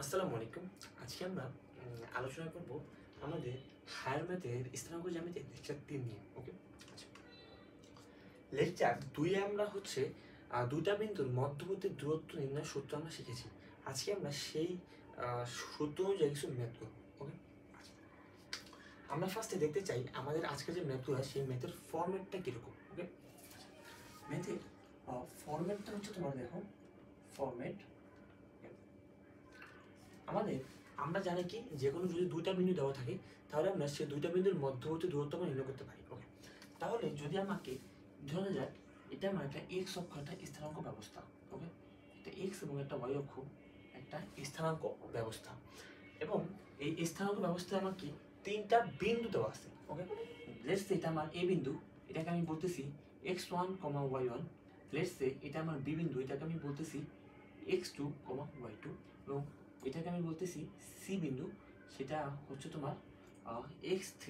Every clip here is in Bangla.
আসসালামু আলাইকুম। আজকে আমরা আলোচনা করব আমাদের হায়ার ম্যাথের স্থানাঙ্ক জ্যামিতির লেকচার 3 নিয়ে। ওকে, আচ্ছা, লেকচার 2 এ আমরা হচ্ছে দুটা বিন্দুর মধ্যবর্তী দূরত্ব নির্ণয়ের সূত্র আমরা শিখেছি। আজকে আমরা সেই সূত্র অনুযায়ী কিছু ম্যাথ করব। ওকে, আচ্ছা, আমরা ফার্স্টে দেখতে চাই আমাদের আজকে যে ম্যাথগুলো সেই ম্যাথের ফরম্যাটটা কীরকম। ওকে, ম্যাথের ফরম্যাটটা হচ্ছে তোমার দেখো ফরম্যাট আমাদের আমরা জানি কি যে কোনো যদি দুইটা বিন্দু দেওয়া থাকে তাহলে আমরা সেই দুইটা বিন্দুর মধ্যবর্তী দূরত্ব আমরা নির্ণয় করতে পারি। ওকে, তাহলে যদি আমাকে ধরা যায় এটা আমার একটা এক্স অক্ষ একটা স্থানাঙ্ক ব্যবস্থা। ওকে, একটা এক্স এবং একটা ওয়াই অক্ষ একটা স্থানাঙ্ক ব্যবস্থা এবং এই স্থানাঙ্ক ব্যবস্থায় আমাকে তিনটা বিন্দু দেওয়া আছে। ওকে, লেটস সে এটা আমার এ বিন্দু, এটাকে আমি বলতেছি x1, y1। লেটস সে এটা আমার বি বিন্দু, এটাকে আমি বলতেছি x2, y2 এবং এটাকে আমি বলতেছি সি বিন্দু, সেটা হচ্ছে তোমার x3,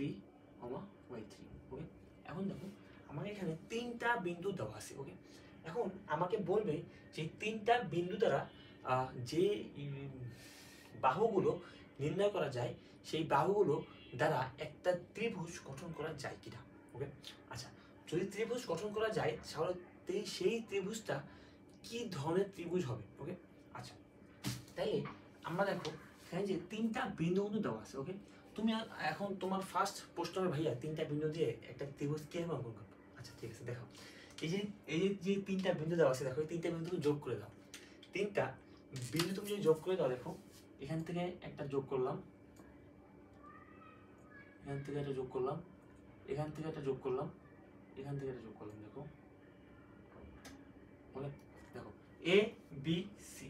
y3। ওকে, এখন দেখো আমার এখানে তিনটা বিন্দু দেওয়া আছে। ওকে, এখন আমাকে বলবে যে তিনটা বিন্দু দ্বারা যে বাহুগুলো নির্ণয় করা যায় সেই বাহুগুলো দ্বারা একটা ত্রিভুজ গঠন করা যায় কিনা। ওকে, আচ্ছা, যদি ত্রিভুজ গঠন করা যায় তাহলে সেই ত্রিভুজটা কি ধরনের ত্রিভুজ হবে। ওকে, আচ্ছা, তাইলে আমরা দেখো এখানে যে তিনটা বিন্দু কিন্তু দেওয়া আছে। ওকে, তুমি এখন তোমার ফার্স্ট প্রশ্ন হবে ভাইয়া তিনটা বিন্দু দিয়ে একটা ত্রিভুজ কিভাবে অঙ্কন করবো। আচ্ছা, ঠিক আছে, দেখো এই যে তিনটা বিন্দু দেওয়া আছে, দেখো এই তিনটা বিন্দু যোগ করে দাও। তিনটা বিন্দু তুমি যদি যোগ করে দাও, দেখো এখান থেকে একটা যোগ করলাম, এখান থেকে একটা যোগ করলাম, এখান থেকে একটা যোগ করলাম, এখান থেকে একটা যোগ করলাম। দেখো দেখো এ বি সি,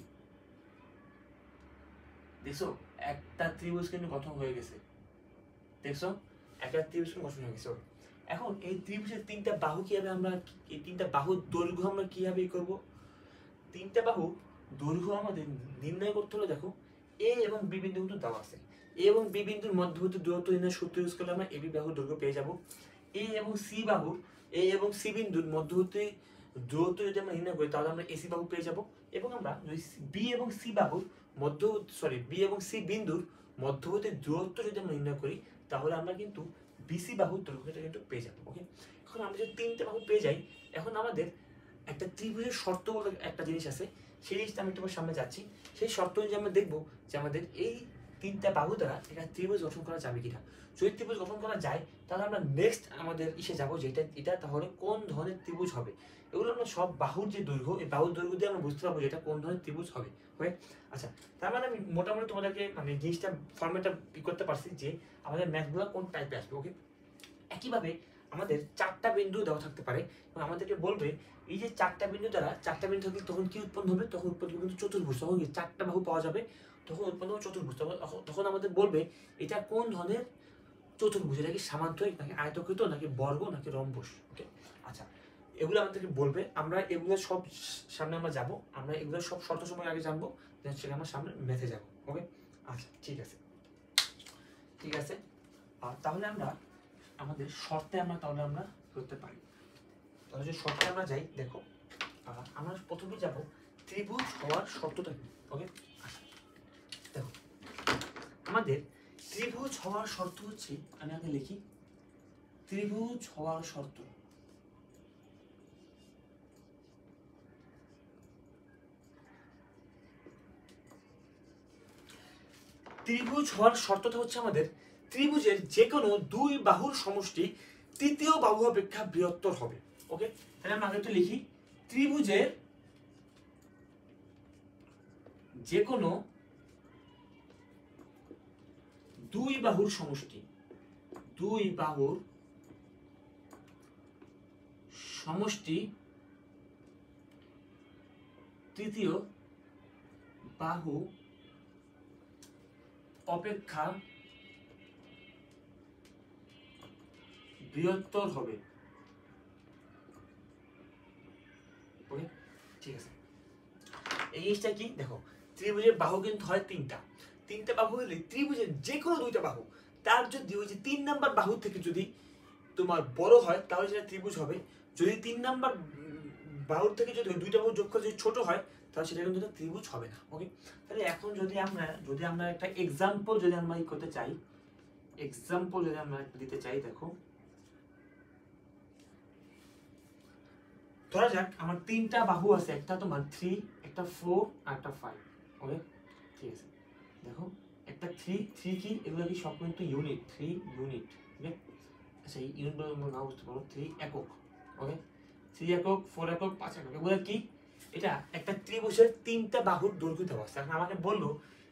দেখছো একটা ত্রিভুজ কিন্তু গঠন হয়ে গেছে। দেখছো একটা ত্রিভুজ গঠন হয়ে গেছে। এখন এই ত্রিভুজের তিনটা বাহু কিভাবে আমরা এই তিনটা বাহুর দৈর্ঘ্য আমরা কিভাবে করব। তিনটা বাহু দৈর্ঘ্য আমাদের নির্ণয় করতে হলে দেখো এ এবং বি বিন্দু কিন্তু দেওয়া আছে। এ এবং বি বিন্দুর মধ্যবর্তী দূরত্ব নির্ণয়ের সূত্র ইউজ করলে আমরা এবি বাহুর দৈর্ঘ্য পেয়ে যাব। এ এবং সি বিন্দুর মধ্যবর্তী দূরত্ব যদি আমরা নির্ণয় করি তাহলে আমরা এসি বাহু পেয়ে যাব এবং আমরা যদি বি এবং সি বিন্দুর মধ্যবর্তী দূরত্ব যদি আমরা নির্ণয় করি তাহলে আমরা কিন্তু বিসি বাহুর দৈর্ঘ্যটা কিন্তু পেয়ে যাব। ওকে, এখন আমরা যদি তিনটে বাহু পেয়ে যাই, এখন আমাদের একটা ত্রিভুজের শর্ত বলে একটা জিনিস আছে, সেই জিনিসটা আমি তোমার সামনে যাচ্ছি। সেই শর্ত অনুযায়ী আমরা দেখবো যে আমাদের এই তিনটা বাহু দ্বারা একটা ত্রিভুজ গঠন করা যাবে কিনা। যদি ত্রিভুজ গঠন করা যায় তাহলে আমরা নেক্সট আমাদের ইসে যাবো যে এটা তাহলে কোন ধরনের ত্রিভুজ হবে। এগুলো আমরা সব বাহুর যে দৈর্ঘ্য, এই বাহুর দৈর্ঘ্য দিয়ে আমরা বুঝতে পারবো যে এটা কোন ধরনের ত্রিভুজ হবে। ওকে, আচ্ছা, তার মানে আমি মোটামুটি তোমাদেরকে মানে জিনিসটা ফর্মেটটা করতে পারছি যে আমাদের ম্যাথগুলো কোন টাইপে আসবে। ওকে, একইভাবে আমাদের চারটা বিন্দু দেওয়া থাকতে পারে এবং আমাদেরকে বলবে এই যে চারটা বিন্দু দ্বারা চারটা বিন্দু থাকলে তখন কি উৎপন্ন হবে, তখন উৎপন্ন হবে কিন্তু চতুর্ভুজ। তখন চারটা বাহু পাওয়া যাবে, তখন উৎপন্ন হবে চতুর্ভুজ। তখন আমাদের বলবে এটা কোন ধরনের চতুর্ভুজ, এটা কি সামান্তরিক নাকি আয়তক্ষেত্র নাকি বর্গ নাকি রম্বস। ওকে, আচ্ছা, এগুলো আমাদেরকে বলবে। আমরা এগুলো সব সামনে আমরা যাবো, আমরা এগুলো সব শর্ত সময় আগে জানবো, দেন সেটা আমরা সামনে মেথে যাবো। ওকে, আচ্ছা, ঠিক আছে, ঠিক আছে। তাহলে আমরা আমাদের শর্তে আমরা করতে পারি। তাহলে যদি শর্তে আমরা যাই, দেখো আমরা প্রথমে যাব ত্রিভুজ হওয়ার শর্তটা কি। ওকে, দেখো আমাদের ত্রিভুজ হওয়ার শর্ত হচ্ছে, আমি আগে লিখি ত্রিভুজ হওয়ার শর্ত। ত্রিভুজ হওয়ার শর্তটা হচ্ছে আমাদের ত্রিভুজের যে কোনো দুই বাহুর সমষ্টি তৃতীয় বাহু অপেক্ষা বৃহত্তর হবে। ওকে, তাহলে আমরা আগে তো লিখি ত্রিভুজের যে কোনো দুই বাহুর সমষ্টি তৃতীয় বাহু অপেক্ষা বৃহত্তর হবে। ওকে, ঠিক আছে। এই জিনিসটা কি, দেখো ত্রিভুজের বাহু কিন্তু হয় তিনটা বাহু হলে ত্রিভুজের যে কোনো দুইটা বাহু তার যদি ওই যে 3 নাম্বার বাহু থেকে যদি তোমার বড় হয় তাহলে সেটা ত্রিভুজ হবে। যদি 3 নাম্বার বাহুর থেকে যদি দুইটা বাহু যোগফল যদি ছোট হয় তাহলে সেটা কিন্তু একটা ত্রিভুজ হবে না। ওকে, তাহলে এখন যদি আমরা একটা এক্সাম্পল যদি আমরা করতে চাই, এক্সাম্পল যদি আমরা দিতে চাই, দেখো ধরা যাক আমার তিনটা বাহু আছে, একটা তোমার 3, একটা 4 আর একটা 5। ওকে, ঠিক আছে, দেখো একটা 3 কি এগুলো কি সব কিন্তু ইউনিট, 3 ইউনিট। ওকে, আচ্ছা এই ইউনিটগুলো আমরা নাও বুঝতে পারো, 3 একক। ওকে, 3 একক, 4 একক, 5 একক, এগুলো কি? এটা একটা ত্রিভুজের তিনটা বাহুর দৈর্ঘ্য দেওয়া আছে। এখন আমাকে বললো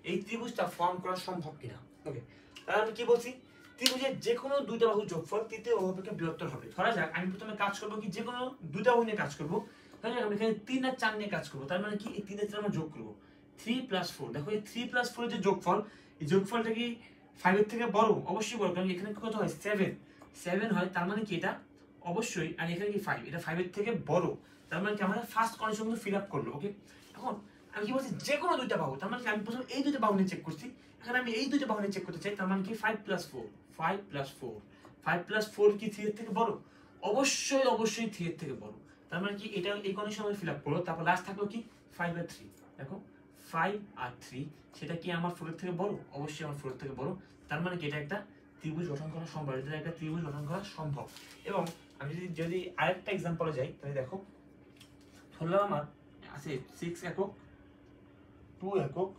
এই ত্রিভুজটা ফর্ম করা সম্ভব কিনা। ওকে, তাহলে আমি কি বলছি, ত্রিভুজের যে কোনো দুইটা বাহুর যোগফল তৃতীয় বাহু অপেক্ষা বৃহত্তর হবে। ধরা যাক আমি প্রথমে কাজ করবো কি, যে কোনো দুইটা বাহু নিয়ে কাজ করবো। ধরা যাক আমি এখানে 3 আর 4 নিয়ে কাজ করবো, তার মানে কি এই 3 আর 4 আমরা যোগ করবো, 3 + 4। দেখো এই 3 + 4 এর যে যোগফল, এই যোগফলটা কি 5 এর থেকে বড়? অবশ্যই বড়, কারণ এখানে কত হয় 7 হয়, তার মানে কি এটা অবশ্যই, আর এখানে কি 5, এটা 5 এর থেকে বড়, তার মানে কি আমাদের ফার্স্ট কন্ডিশন কিন্তু ফিল আপ করলো। ওকে, এখন আমি কি বলছি, যে কোনো দুইটা বাহু, তার মানে কি আমি প্রথমে এই দুইটা বাহু নিয়ে চেক করছি, এখন আমি এই দুইটা বাহু নিয়ে চেক করতে চাই, তার মানে কি 5 + 4, 5 + 4, 5 + 4 কি 3 এর থেকে বড়? অবশ্যই 3 এর থেকে বড়, তার মানে কি এটা এই কন্ডিশন আমি ফিল আপ করলো। তারপর লাস্ট থাকলো কি 5 আর 3, দেখো 5 আর 3 সেটা কি আমার 4 এর থেকে বড়? অবশ্যই আমার 4 এর থেকে বড়, তার মানে কি এটা একটা ত্রিভুজ গঠন করা সম্ভব, এটা একটা ত্রিভুজ গঠন করা সম্ভব। এবং আমি যদি আরেকটা এক্সাম্পলে যাই, তাহলে দেখো ধরলাম আমার আছে 6 একক, 2 একক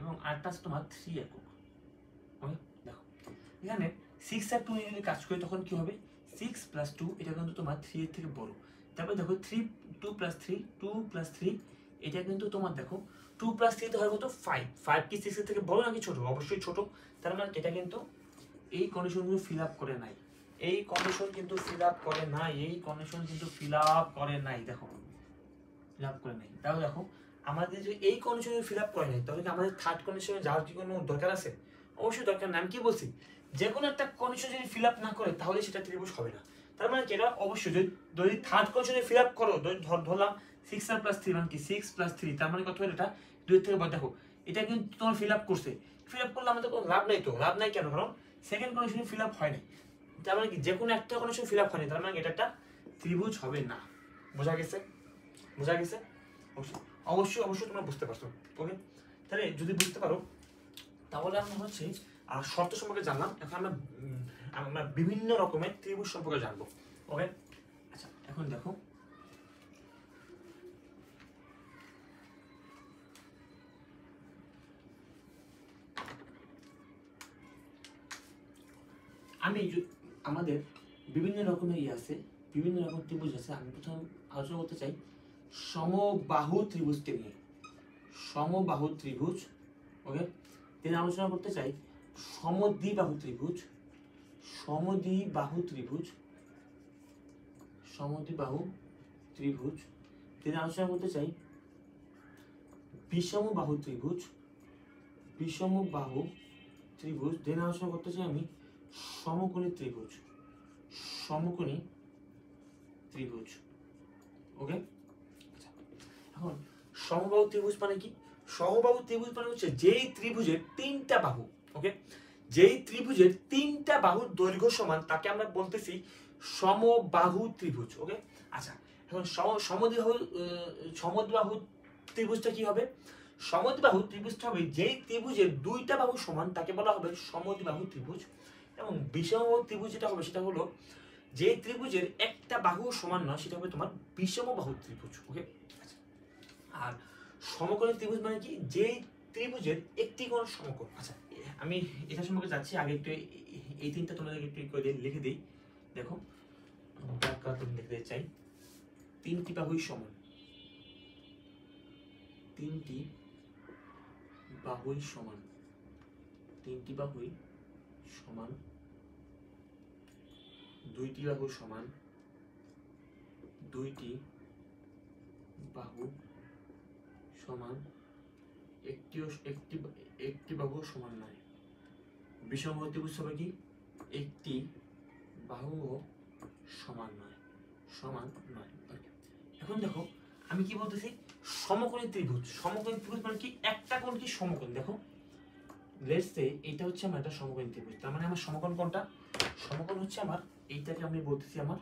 এবং আরেকটা আছে তোমার 3 একক। ওকে, দেখো এখানে 6 আর 2 নিয়ে যদি কাজ করি তখন কি হবে, 6 + 2 এটা কিন্তু তোমার 3 এর থেকে বড়। তারপর দেখো 2 + 3 এটা কিন্তু তোমার দেখো 2 + 3 তো হয় কত 5 কি 6 এর থেকে বড় নাকি ছোট? অবশ্যই ছোট, তার মানে এটা কিন্তু এই কন্ডিশনগুলো ফিল আপ করে নাই, এই কন্ডিশন কিন্তু ফিল আপ করে নাই, এই কন্ডিশন কিন্তু ফিল আপ করে নাই, দেখো ফিল আপ করে নাই। তাহলে দেখো আমাদের যে এই কন্ডিশনে ফিল আপ করে নাই, তাহলে কি আমাদের থার্ড কন্ডিশনে যাওয়ার কি কোনো দরকার আছে? অবশ্যই দরকার না। আমি কি বলছি, যে কোনো একটা কন্ডিশন যদি ফিল আপ না করে তাহলে সেটা ত্রিভুজ হবে না। তার মানে যেটা অবশ্যই যদি থার্ড কন্ডিশনে ফিল আপ করো, ধরলাম 6 আর +3 মানে কি 6 + 3, তার মানে কত হলো, এটা 2 এর থেকে বড়। দেখো এটা কিন্তু তোমার ফিল আপ করছে, ফিল আপ করলে আমাদের কোনো লাভ নাই। তো লাভ নাই কেন? কারণ সেকেন্ড কন্ডিশনে ফিল আপ হয় নাই, তার মানে কি যে কোনো একটা কন্ডিশন ফিল আপ হয়নি, তার মানে এটা একটা ত্রিভুজ হবে না। বোঝা গেছে? বোঝা গেছে? অবশ্যই তোমরা বুঝতে পারছো। ওকে, তাহলে যদি বুঝতে পারো তাহলে আমরা হচ্ছে শর্ত সম্পর্কে জানলাম। এখন আমরা বিভিন্ন রকমের ত্রিভুজ সম্পর্কে জানবো। ওকে, আচ্ছা এখন দেখো আমাদের বিভিন্ন রকমের আছে, বিভিন্ন রকম ত্রিভুজ আছে। আমি প্রথম আলোচনা করতে চাই সমবাহু ত্রিভুজকে নিয়ে, সমবাহু ত্রিভুজ। ওকে, তিনি আলোচনা করতে চাই সমদ্বিবাহু ত্রিভুজ, সমদ্বিবাহু ত্রিভুজ, সমদ্বিবাহু ত্রিভুজ। তিনি আলোচনা করতে চাই বিষমবাহু ত্রিভুজ, বিষমবাহু ত্রিভুজ। তিনি আলোচনা করতে চাই আমি সমকোণী ত্রিভুজ, সমকোণী ত্রিভুজ। ওকে, আচ্ছা এখন সমবাহু ত্রিভুজ মানে কি? সমবাহু ত্রিভুজ মানে হচ্ছে যেই ত্রিভুজের তিনটা বাহু, ওকে, যেই ত্রিভুজের তিনটা বাহুর দৈর্ঘ্য সমান তাকে আমরা বলতেছি সমবাহু ত্রিভুজ। ওকে, আচ্ছা এখন সমদ্বিবাহু ত্রিভুজটা কি হবে? সমদ্বিবাহু ত্রিভুজটা হবে যেই ত্রিভুজের দুইটা বাহু সমান তাকে বলা হবে সমদ্বিবাহু ত্রিভুজ। এবং বিষমবাহু ত্রিভুজ যেটা হবে সেটা হলো যে ত্রিভুজের একটা বাহু সমান নয় সেটা হবে তোমার বিষমবাহু ত্রিভুজ। ওকে, আচ্ছা আর সমকোণী ত্রিভুজ মানে কি? যে ত্রিভুজের একটি কোণ সমকোণ। আচ্ছা আমি এটা সম্পর্কে যাচ্ছি, আগে একটু এই তিনটা তোমাদেরকে একটু করে লিখে দিই। দেখো লিখতে চাই তিনটি বাহুই সমান, তিনটি বাহুই সমান, তিনটি বাহুই সমান, দুইটি বাহু সমান, দুইটি বাহু সমান, একটি বাহু সমান নয়। বিষমবাহু ত্রিভুজ হবে কি? একটি বাহু সমান নয়, সমান নয়। এখন দেখো আমি কি বলতেছি, সমকোণী ত্রিভুজ। সমকোণী ত্রিভুজ মানে কি? একটা কোণ কি সমকোণ। দেখো লেটস সে এটা হচ্ছে আমার একটা সমকোণী ত্রিভুজ, তার মানে আমার সমকোণ কোনটা? সমকোণ হচ্ছে আমার এইটাকে আমি বলতেছি আমার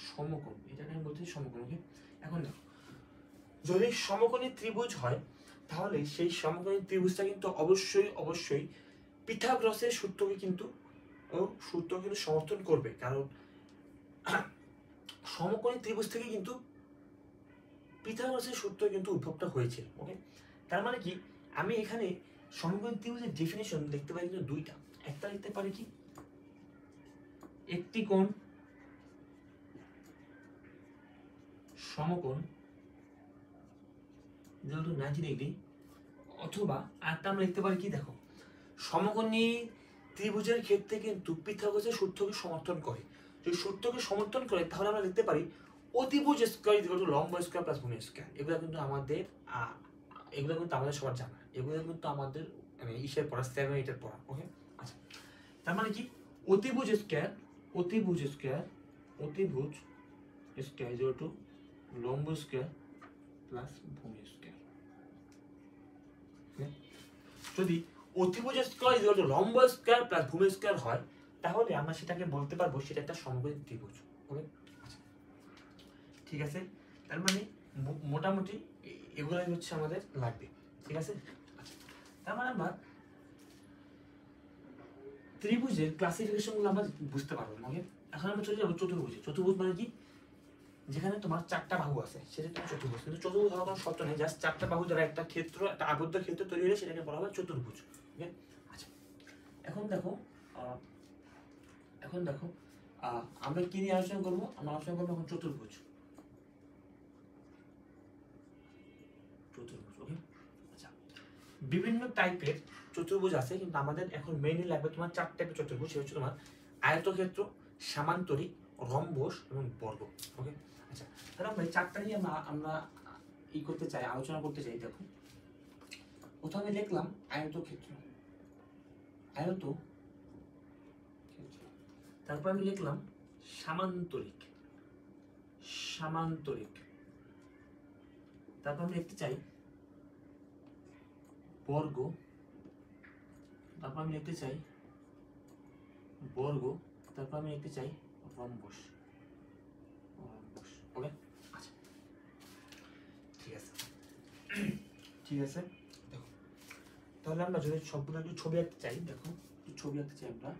সমকোণ, এটাকে আমি বলতেছি সমকোণ। ওকে, এখন দেখো যদি সমকোণী ত্রিভুজ হয় তাহলে সেই সমকোণী ত্রিভুজটা কিন্তু অবশ্যই পিথাগোরাসের সূত্রকে কিন্তু সমর্থন করবে, কারণ সমকোণী ত্রিভুজ থেকে কিন্তু পিথাগোরাসের সূত্র কিন্তু উদ্ভবটা হয়েছিল। ওকে, তার মানে কি আমি এখানে সমকোণী ত্রিভুজের ডেফিনেশন লিখতে পারি কিন্তু দুইটা। একটা লিখতে পারি কি, একটি কোণ সমকোণ 90 ডিগ্রি, অথবা আরেকটা আমরা লিখতে পারি কি, দেখো সমকোণী ত্রিভুজের ক্ষেত্রে কিন্তু পিথাগোরাসের সূত্রকে সমর্থন করে। যদি সূত্রকে সমর্থন করে তাহলে আমরা লিখতে পারি অতিভুজ স্কয়ার ইকুয়াল টু লম্ব স্কয়ার প্লাস ভূমি স্কয়ার। এগুলো কিন্তু আমাদের সবার জানা, এগুলো কিন্তু আমাদের মানে ইসের পড়া 7 8 এর পড়া। ওকে, আচ্ছা, তার মানে কি অতিভুজ স্কয়ার ইকুয়াল টু লম্ব স্কয়ার প্লাস ভূমি স্কয়ার। যদি অতিভুজ স্কয়ার ইকুয়াল টু লম্ব স্কয়ার প্লাস ভূমি স্কয়ার হয় তাহলে আমরা সেটাকে বলতে পারবো সেটা একটা সমকোণী ত্রিভুজ। ওকে, ঠিক আছে, তার মানে মোটামুটি এগুলাই হচ্ছে আমাদের লাগবে। ঠিক আছে, আচ্ছা, তার মানে আমরা ত্রিভুজের ক্লাসিফিকেশনগুলো আমরা বুঝতে পারবো। ওকে, এখন আমরা চলে যাবো চতুর্ভুজে। চতুর্ভুজ মানে কি, যেখানে তোমার 4টা বাহু আছে সেটা তোমার চতুর্ভুজ। কিন্তু চতুর্ভুজ হওয়ার কোনো শর্ত নেই, জাস্ট 4টা বাহু দ্বারা একটা আবদ্ধ ক্ষেত্র তৈরি হলে সেটাকে বলা হয় চতুর্ভুজ। ওকে, আচ্ছা, এখন দেখো আমরা কি নিয়ে আলোচনা করবো? আমরা আলোচনা করবো এখন চতুর্ভুজ। ওকে, আচ্ছা, বিভিন্ন টাইপের চতুর্ভুজ আছে, কিন্তু আমাদের এখন মেইনলি লাগবে তোমার 4 টাইপের চতুর্ভুজ। সেটা হচ্ছে তোমার আয়তক্ষেত্র, সামান্তরিক, রম্বস এবং বর্গ। ওকে, আচ্ছা, তাহলে আমরা এই 4টা নিয়ে আমরা আলোচনা করতে চাই। দেখো, প্রথমে লিখলাম আয়তক্ষেত্র, তারপর আমি লিখলাম সামান্তরিক, তারপর আমি লিখতে চাই বর্গ, তারপর আমি লিখতে চাই রম্বস। ওকে, আচ্ছা, ঠিক আছে, দেখো তাহলে আমরা যদি সবগুলো একটু ছবি আঁকতে চাই, দেখো ছবি আঁকতে চাই আমরা।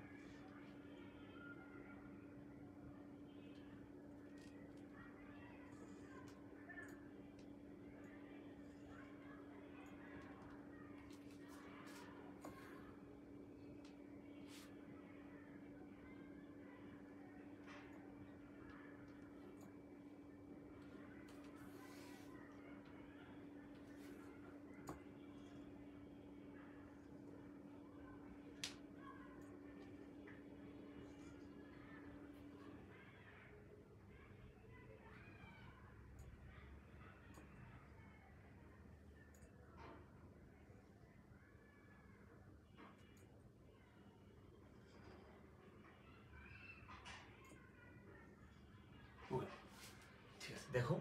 ঠিক আছে, দেখো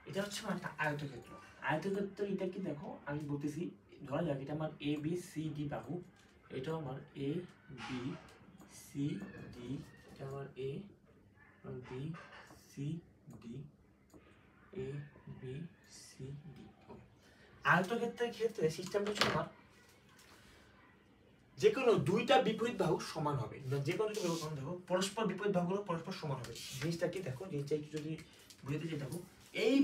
এটা হচ্ছে আমার একটা আয়তক্ষেত্র। এটা কি, দেখো আমি বলতেছি, ধরা যাক এটা আমার এ বি সি ডি বাহু, এটা আমার এ বি সি ডি, এটা আমার A B C D, A B C D. আয়তক্ষেত্রের ক্ষেত্রে সিস্টেমটা হচ্ছে আমার যে কোনো দুইটা বিপরীত বাহু সমান হবে, যে কোনো দেখো পরস্পর বিপরীত বাহুগুলো পরস্পর সমান হবে। জিনিসটা কি, দেখো জিনিসটা একটু যদি বুঝতে চাই, দেখো এই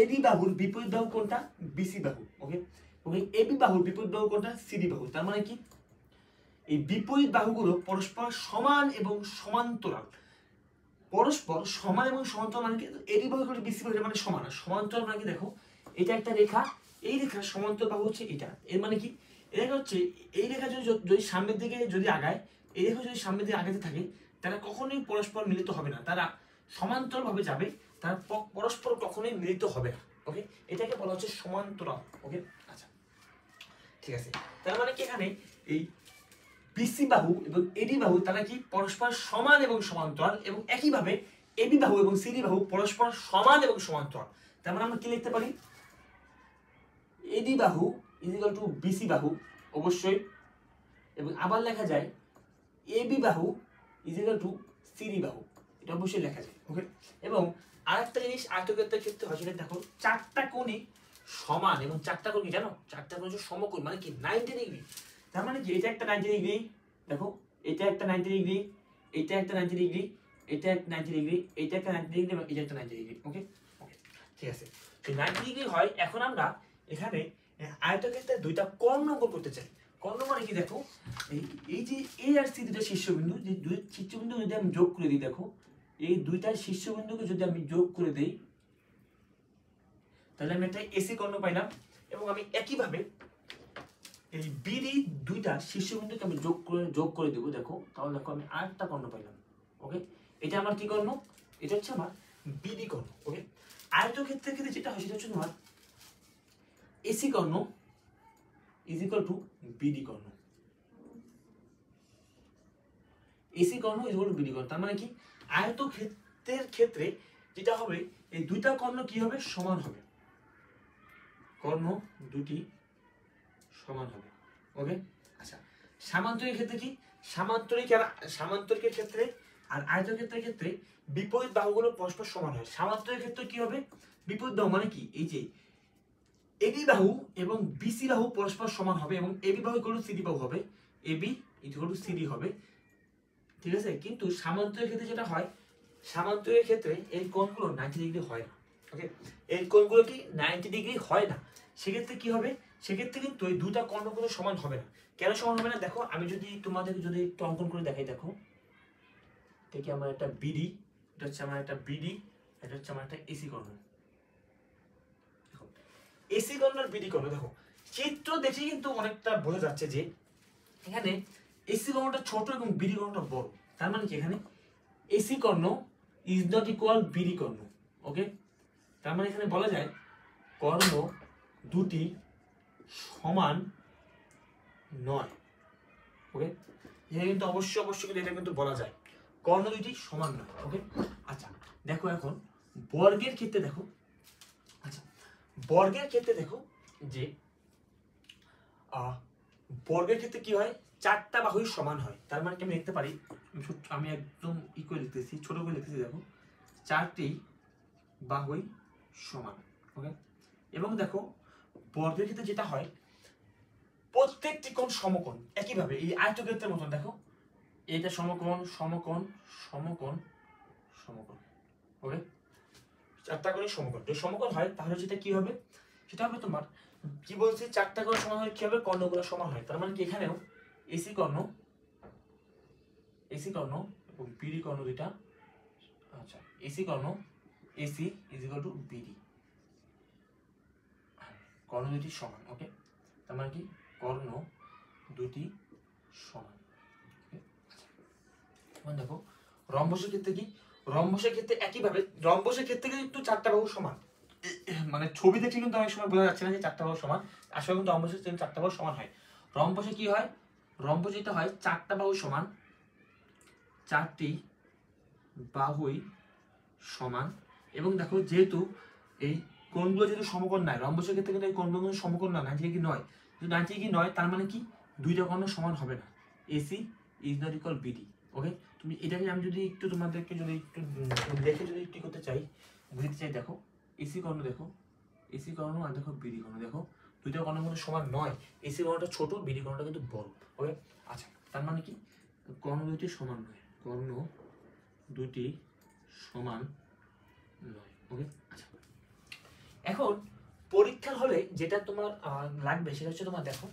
এডি বাহুর বিপরীত বাহু কোনটা? বিসি বাহু। ওকে, এবং এবি বাহুর বিপরীত বাহু কোনটা? সিডি বাহু। তার মানে কি, এই বিপরীত বাহুগুলো পরস্পর সমান এবং সমান্তরাল। পরস্পর সমান এবং সমান্তরাল মানে কি, এডি বাহু বিসি বাহু মানে সমান, আর সমান্তরাল মানে কি, দেখো এটা একটা রেখা, এই রেখার সমান্তরাল বাহু হচ্ছে এটা। এর মানে কি, এই রেখা হচ্ছে, এই রেখা যদি সামনের দিকে যদি আগায়, এই রেখা যদি সামনের দিকে আগাতে থাকে, তারা কখনোই পরস্পর মিলিত হবে না, তারা সমান্তরাল ভাবে যাবে, তারা পরস্পর কখনোই মিলিত হবে না। ওকে, এটাকে বলা হচ্ছে সমান্তরাল। ওকে, আচ্ছা, ঠিক আছে, তার মানে কি এখানে এই বিসি বাহু এবং এডি বাহু তারা কি পরস্পর সমান এবং সমান্তরাল, এবং একইভাবে এবি বাহু এবং সিডি বাহু পরস্পর সমান এবং সমান্তরাল। তার মানে আমরা কি লিখতে পারি, এডি বাহু ইকুয়াল টু বিসি বাহু অবশ্যই, এবং আবার লেখা যায় এবি বাহু ইকুয়াল টু সিডি বাহু, এটা অবশ্যই লেখা যায়। ওকে, এবং আরেকটা জিনিস আয়তক্ষেত্রের ক্ষেত্রে হয় সেটা দেখো, চারটা কোণই সমান এবং চারটা কোণ কি জানো, চারটা কোণ হচ্ছে সমকোণ, মানে কি 90 ডিগ্রি। তার মানে কি এটা একটা 90 ডিগ্রি, দেখো এটা একটা 90 ডিগ্রি, এটা একটা 90 ডিগ্রি, এটা একটা 90 ডিগ্রি, এটা একটা 90 ডিগ্রি এবং এটা একটা 90 ডিগ্রি। ওকে ওকে ঠিক আছে, তো 90 ডিগ্রি হয়। এখন আমরা এখানে আয়তক্ষেত্রের দুইটা কর্ণ অঙ্কন করতে চাই। কর্ণ মানে কি দেখো, এই যে এ আর সি দুটো শীর্ষবিন্দু, যে দুই শীর্ষবিন্দু যদি আমি যোগ করে দিই, দেখো এই দুইটা শীর্ষবিন্দুকে যদি আমি যোগ করে দেই তাহলে আমি একটা এসি কর্ণ পাইলাম। এবং আমি একইভাবে এই বিডি দুইটা শীর্ষবিন্দুকে আমি যোগ করে দেবো, দেখো তাহলে দেখো আমি আরেকটা কর্ণ পাইলাম। ওকে, এটা আমার কি কর্ণ, এটা হচ্ছে আমার বিডি কর্ণ। ওকে, আয়তক্ষেত্রের ক্ষেত্রে যেটা হয় সেটা হচ্ছে তোমার এসি কর্ণ ইজ ইকুয়াল টু বিডি কর্ণ। এসি কর্ণ ইজ ইকুয়াল টু বিডি কর্ণ। তার মানে কি আয়তক্ষেত্রের ক্ষেত্রে যেটা হবে, এই দুইটা কর্ণ কি হবে, সমান হবে। কর্ণ দুটি সমান হবে। ওকে, আচ্ছা সামান্তরিক ক্ষেত্রে কি, সামান্তরিকের ক্ষেত্রে আর আয়তক্ষেত্রের ক্ষেত্রে বিপরীত বাহুগুলো পরস্পর সমান হয়। সামান্তরিক ক্ষেত্রে কি হবে, বিপরীত বাহু মানে কি, এই যে এবি বাহু এবং বিসি বাহু পরস্পর সমান হবে এবং এবি বাহু ইকুয়াল টু সিডি বাহু হবে, এবি ইকুয়াল টু সিডি হবে। ঠিক আছে, কিন্তু সামান্তরিক ক্ষেত্রে যেটা হয়, সামান্তরিক ক্ষেত্রে এই কোণগুলো 90 ডিগ্রি হয় না। ওকে, এই কোণগুলো কি 90 ডিগ্রি হয় না। সেক্ষেত্রে কি হবে, সেক্ষেত্রে কিন্তু এই দুটা কর্ণগুলো সমান হবে না। কেন সমান হবে না, দেখো আমি যদি তোমাদেরকে যদি একটু অঙ্কন করে দেখাই, দেখো এটা কি আমার একটা বিডি, এটা হচ্ছে আমার একটা বিডি, এটা হচ্ছে আমার একটা এসি কর্ণ। দেখো এসি কর্ণ আর বিডি কর্ণ, দেখো চিত্র দেখে কিন্তু অনেকটা বোঝা যাচ্ছে যে এখানে এসি কর্ণটা ছোট এবং বিডি কর্ণটা বড়। তার মানে কি এখানে এসি কর্ণ ইজ নট ইকুয়াল বিডি কর্ণ। ওকে, তার মানে এখানে বলা যায় কর্ণ দুটি সমান নয়। ওকে, এখানে কিন্তু অবশ্যই কিন্তু এটা কিন্তু বলা যায় কর্ণ দুটি সমান নয়। ওকে, আচ্ছা দেখো এখন বর্গের ক্ষেত্রে দেখো, আচ্ছা বর্গের ক্ষেত্রে দেখো যে বর্গের ক্ষেত্রে কি হয়, চারটা বাহুই সমান হয়। তার মানে কি আমি লিখতে পারি, আমি একদম ইকুয়াল লিখতেছি, ছোট করে লিখতেছি, দেখো চারটি বাহুই সমান। ওকে, এবং দেখো বর্গের ক্ষেত্রে যেটা হয়, প্রত্যেকটি কোণ সমকোণ। একইভাবে এই আয়তক্ষেত্রের মতন দেখো এটা সমকোণ সমকোণ সমকোণ সমকোণ। ওকে, চারটা কোণই সমকোণ। যদি সমকোণ হয় তাহলে সেটা কি হবে, সেটা হবে তোমার কি বলছি, চারটা কোণ সমান হয় কি হবে, কর্ণগুলো সমান হয়। তার মানে কি এখানেও এসি কর্ণ এবং বিডি কর্ণ দুইটা, আচ্ছা এসি কর্ণ AC is equal to BD, কর্ণ দুটি সমান। ওকে, তার মানে কি কর্ণ দুটি সমান। এখন দেখো রম্বসের ক্ষেত্রে কি, রম্বসের ক্ষেত্রে একইভাবে, রম্বসের ক্ষেত্রে কিন্তু চারটা বাহু সমান। মানে ছবি দেখে কিন্তু অনেক সময় বোঝা যাচ্ছে না যে চারটা বাহু সমান, আসলে কিন্তু রম্বসের চারটা বাহু সমান হয়। রম্বসে কি হয়, রম্বস যেটা হয় চারটা বাহু সমান, চারটি বাহুই সমান। এবং দেখো যেহেতু এই কোণগুলো যেহেতু সমকোণ নয়, রম্বসের ক্ষেত্রে কিন্তু এই কোণগুলো সমকোণ না, 90 ডিগ্রি নয়। যদি 90 ডিগ্রি নয় তার মানে কি দুইটা কর্ণ সমান হবে না, AC is not equal BD. Okay, তুমি এটাকে আমি যদি একটু তোমাদেরকে যদি একটু দেখে যদি একটু করতে চাই, বুঝতে চাই, দেখো এসি কর্ণ, দেখো এসি কর্ণ আর দেখো বিডি কর্ণ, দেখো দুইটা কর্ণের মধ্যে সমান নয়, এসি কর্ণটা ছোট, বিডি কর্ণটা কিন্তু বড়। ওকে, আচ্ছা তার মানে কি কর্ণ দুইটি সমান নয়, কর্ণ দুটি সমান নয়। ওকে, আচ্ছা এখন পরীক্ষার হলে যেটা তোমার লাগবে সেটা হচ্ছে তোমার, দেখো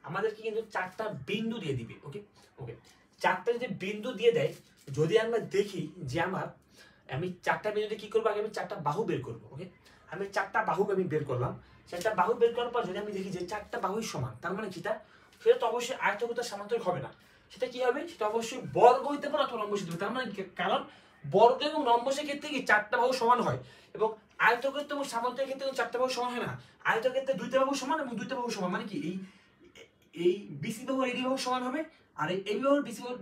আমাদেরকে কিন্তু চারটা বিন্দু দিয়ে দিবে। ওকে ওকে, চারটা যদি বিন্দু দিয়ে দেয়, যদি আমরা দেখি যে আমি চারটা বিন্দুতে কি করবো, আগে আমি চারটা বাহু বের করবো। ওকে, আমি চারটা বাহু আমি বের করলাম, চারটা বাহু বের করার পর যদি আমি দেখি যে চারটা বাহুই সমান, তার মানে সেটা তো অবশ্যই আয়তক্ষেত্র সামান্তরিক হবে না, সেটা কি হবে, সেটা অবশ্যই বর্গ হইতে পারে অথবা রম্বস হইতে পারে। তার মানে কারণ বর্গ এবং রম্বসের ক্ষেত্রে কি চারটা বাহু সমান হয়, এবং আয়তক্ষেত্র এবং সামান্তরিক ক্ষেত্রে চারটা বাহু সমান হয় না। আয়তক্ষেত্রে দুইটা বাহু সমান এবং দুইটা বাহু সমান, মানে কি এই বিসি বাহু এডি বাহু সমান হবে, আর এই এবি বাহু বিসি বাহু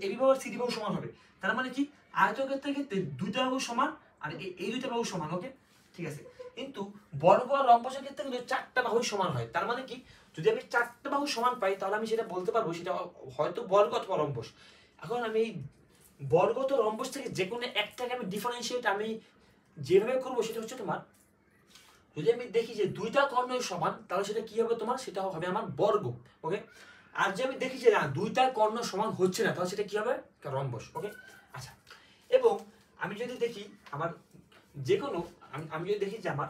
এবি বাহু সিডি বাহু সমান হবে। তার মানে কি আয়তক্ষেত্রের ক্ষেত্রে দুইটা বাহু সমান আর এই দুইটা বাহু সমান। ওকে, ঠিক আছে, কিন্তু বর্গ আর রম্বসের ক্ষেত্রে কিন্তু চারটা বাহু সমান হয়। তার মানে কি যদি আমি চারটা বাহু সমান পাই তাহলে আমি সেটা বলতে পারবো সেটা হয়তো বর্গ অথবা রম্বস। এখন আমি এই বর্গ তো রম্বস থেকে যে কোনো একটাকে আমি ডিফারেন্সিয়েট আমি যেভাবে করবো সেটা হচ্ছে তোমার, যদি আমি দেখি যে দুইটা কর্ণই সমান তাহলে সেটা কি হবে তোমার, সেটা হবে আমার বর্গ। ওকে, আর যে আমি দেখি যে না দুইটা কর্ণ সমান হচ্ছে না তাহলে সেটা কি হবে, রম্বস। ওকে, আচ্ছা, এবং আমি যদি দেখি আমার যে কোনো আমি যদি দেখি যে আমার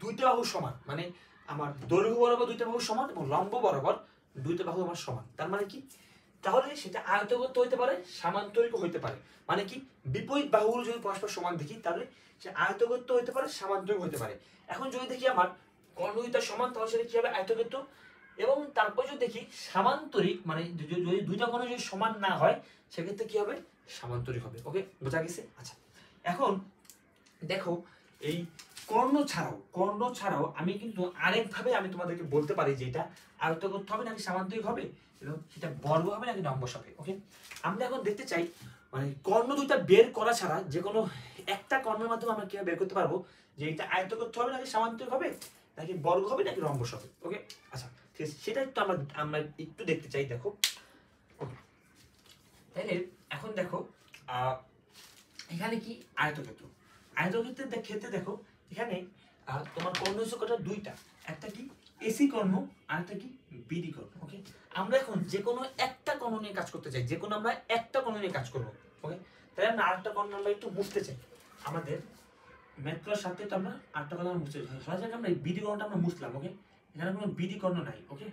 দুইটা বাহু সমান, মানে আমার দৈর্ঘ্য বরাবর দুইটা বাহু সমান এবং লম্ব বরাবর দুইটা বাহু আমার সমান, তার মানে কি, তাহলে সেটা আয়তগত হইতে পারে, সামান্তরিক হইতে পারে। মানে কি, বিপরীত বাহুগুলো যদি পরস্পর সমান দেখি তাহলে সে আয়তগত হইতে পারে, সামান্তরিক হইতে পারে। এখন যদি দেখি আমার কর্ণ দুইটা সমান তাহলে সেটা কি হবে, আয়তগত। এবং তারপর যদি দেখি সামান্তরিক, মানে যদি দুইটা কর্ণ যদি সমান না হয় সেক্ষেত্রে কি হবে, সামান্তরিক হবে। ওকে, বোঝা গেছে? আচ্ছা, এখন দেখো এই কর্ণ ছাড়াও আমি কিন্তু আরেকভাবে আমি তোমাদেরকে বলতে পারি যে এটা আয়তগত হবে নাকি সামান্তরিক হবে, এবং সেটা বর্গ হবে নাকি রম্বস হবে। ওকে, আমরা এখন দেখতে চাই মানে কর্ণ দুইটা বের করা ছাড়া যে কোনো একটা কর্ণের মাধ্যমে আমরা কিভাবে বের করতে পারবো যে এটা আয়তগত হবে নাকি সামান্তরিক হবে নাকি বর্গ হবে নাকি রম্বস হবে। ওকে, আচ্ছা ঠিক আছে, সেটা একটু আমরা একটু দেখতে চাই। দেখো তাহলে এখন দেখো এখানে কি আয়তক্ষেত্র, আয়তক্ষেত্রের ক্ষেত্রে দেখো এখানে তোমার কর্ণ হচ্ছে কটা, দুইটা, একটা কি এসি কর্ণ আর একটা কি বিডি কর্ণ। ওকে, আমরা এখন যে কোনো একটা কর্ণ নিয়ে কাজ করতে চাই, যে কোনো আমরা একটা কর্ণ নিয়ে কাজ করবো। ওকে, তাই আমরা আরেকটা কর্ণ আমরা একটু মুছতে চাই, আমাদের ম্যাথ করার সাথে তো আমরা আরেকটা কর্ণ মুছতে চাই। সহজে আমরা এই বিডি কর্ণটা আমরা মুছলাম। ওকে, এখানে কোনো বিডি কর্ণ নাই। ওকে,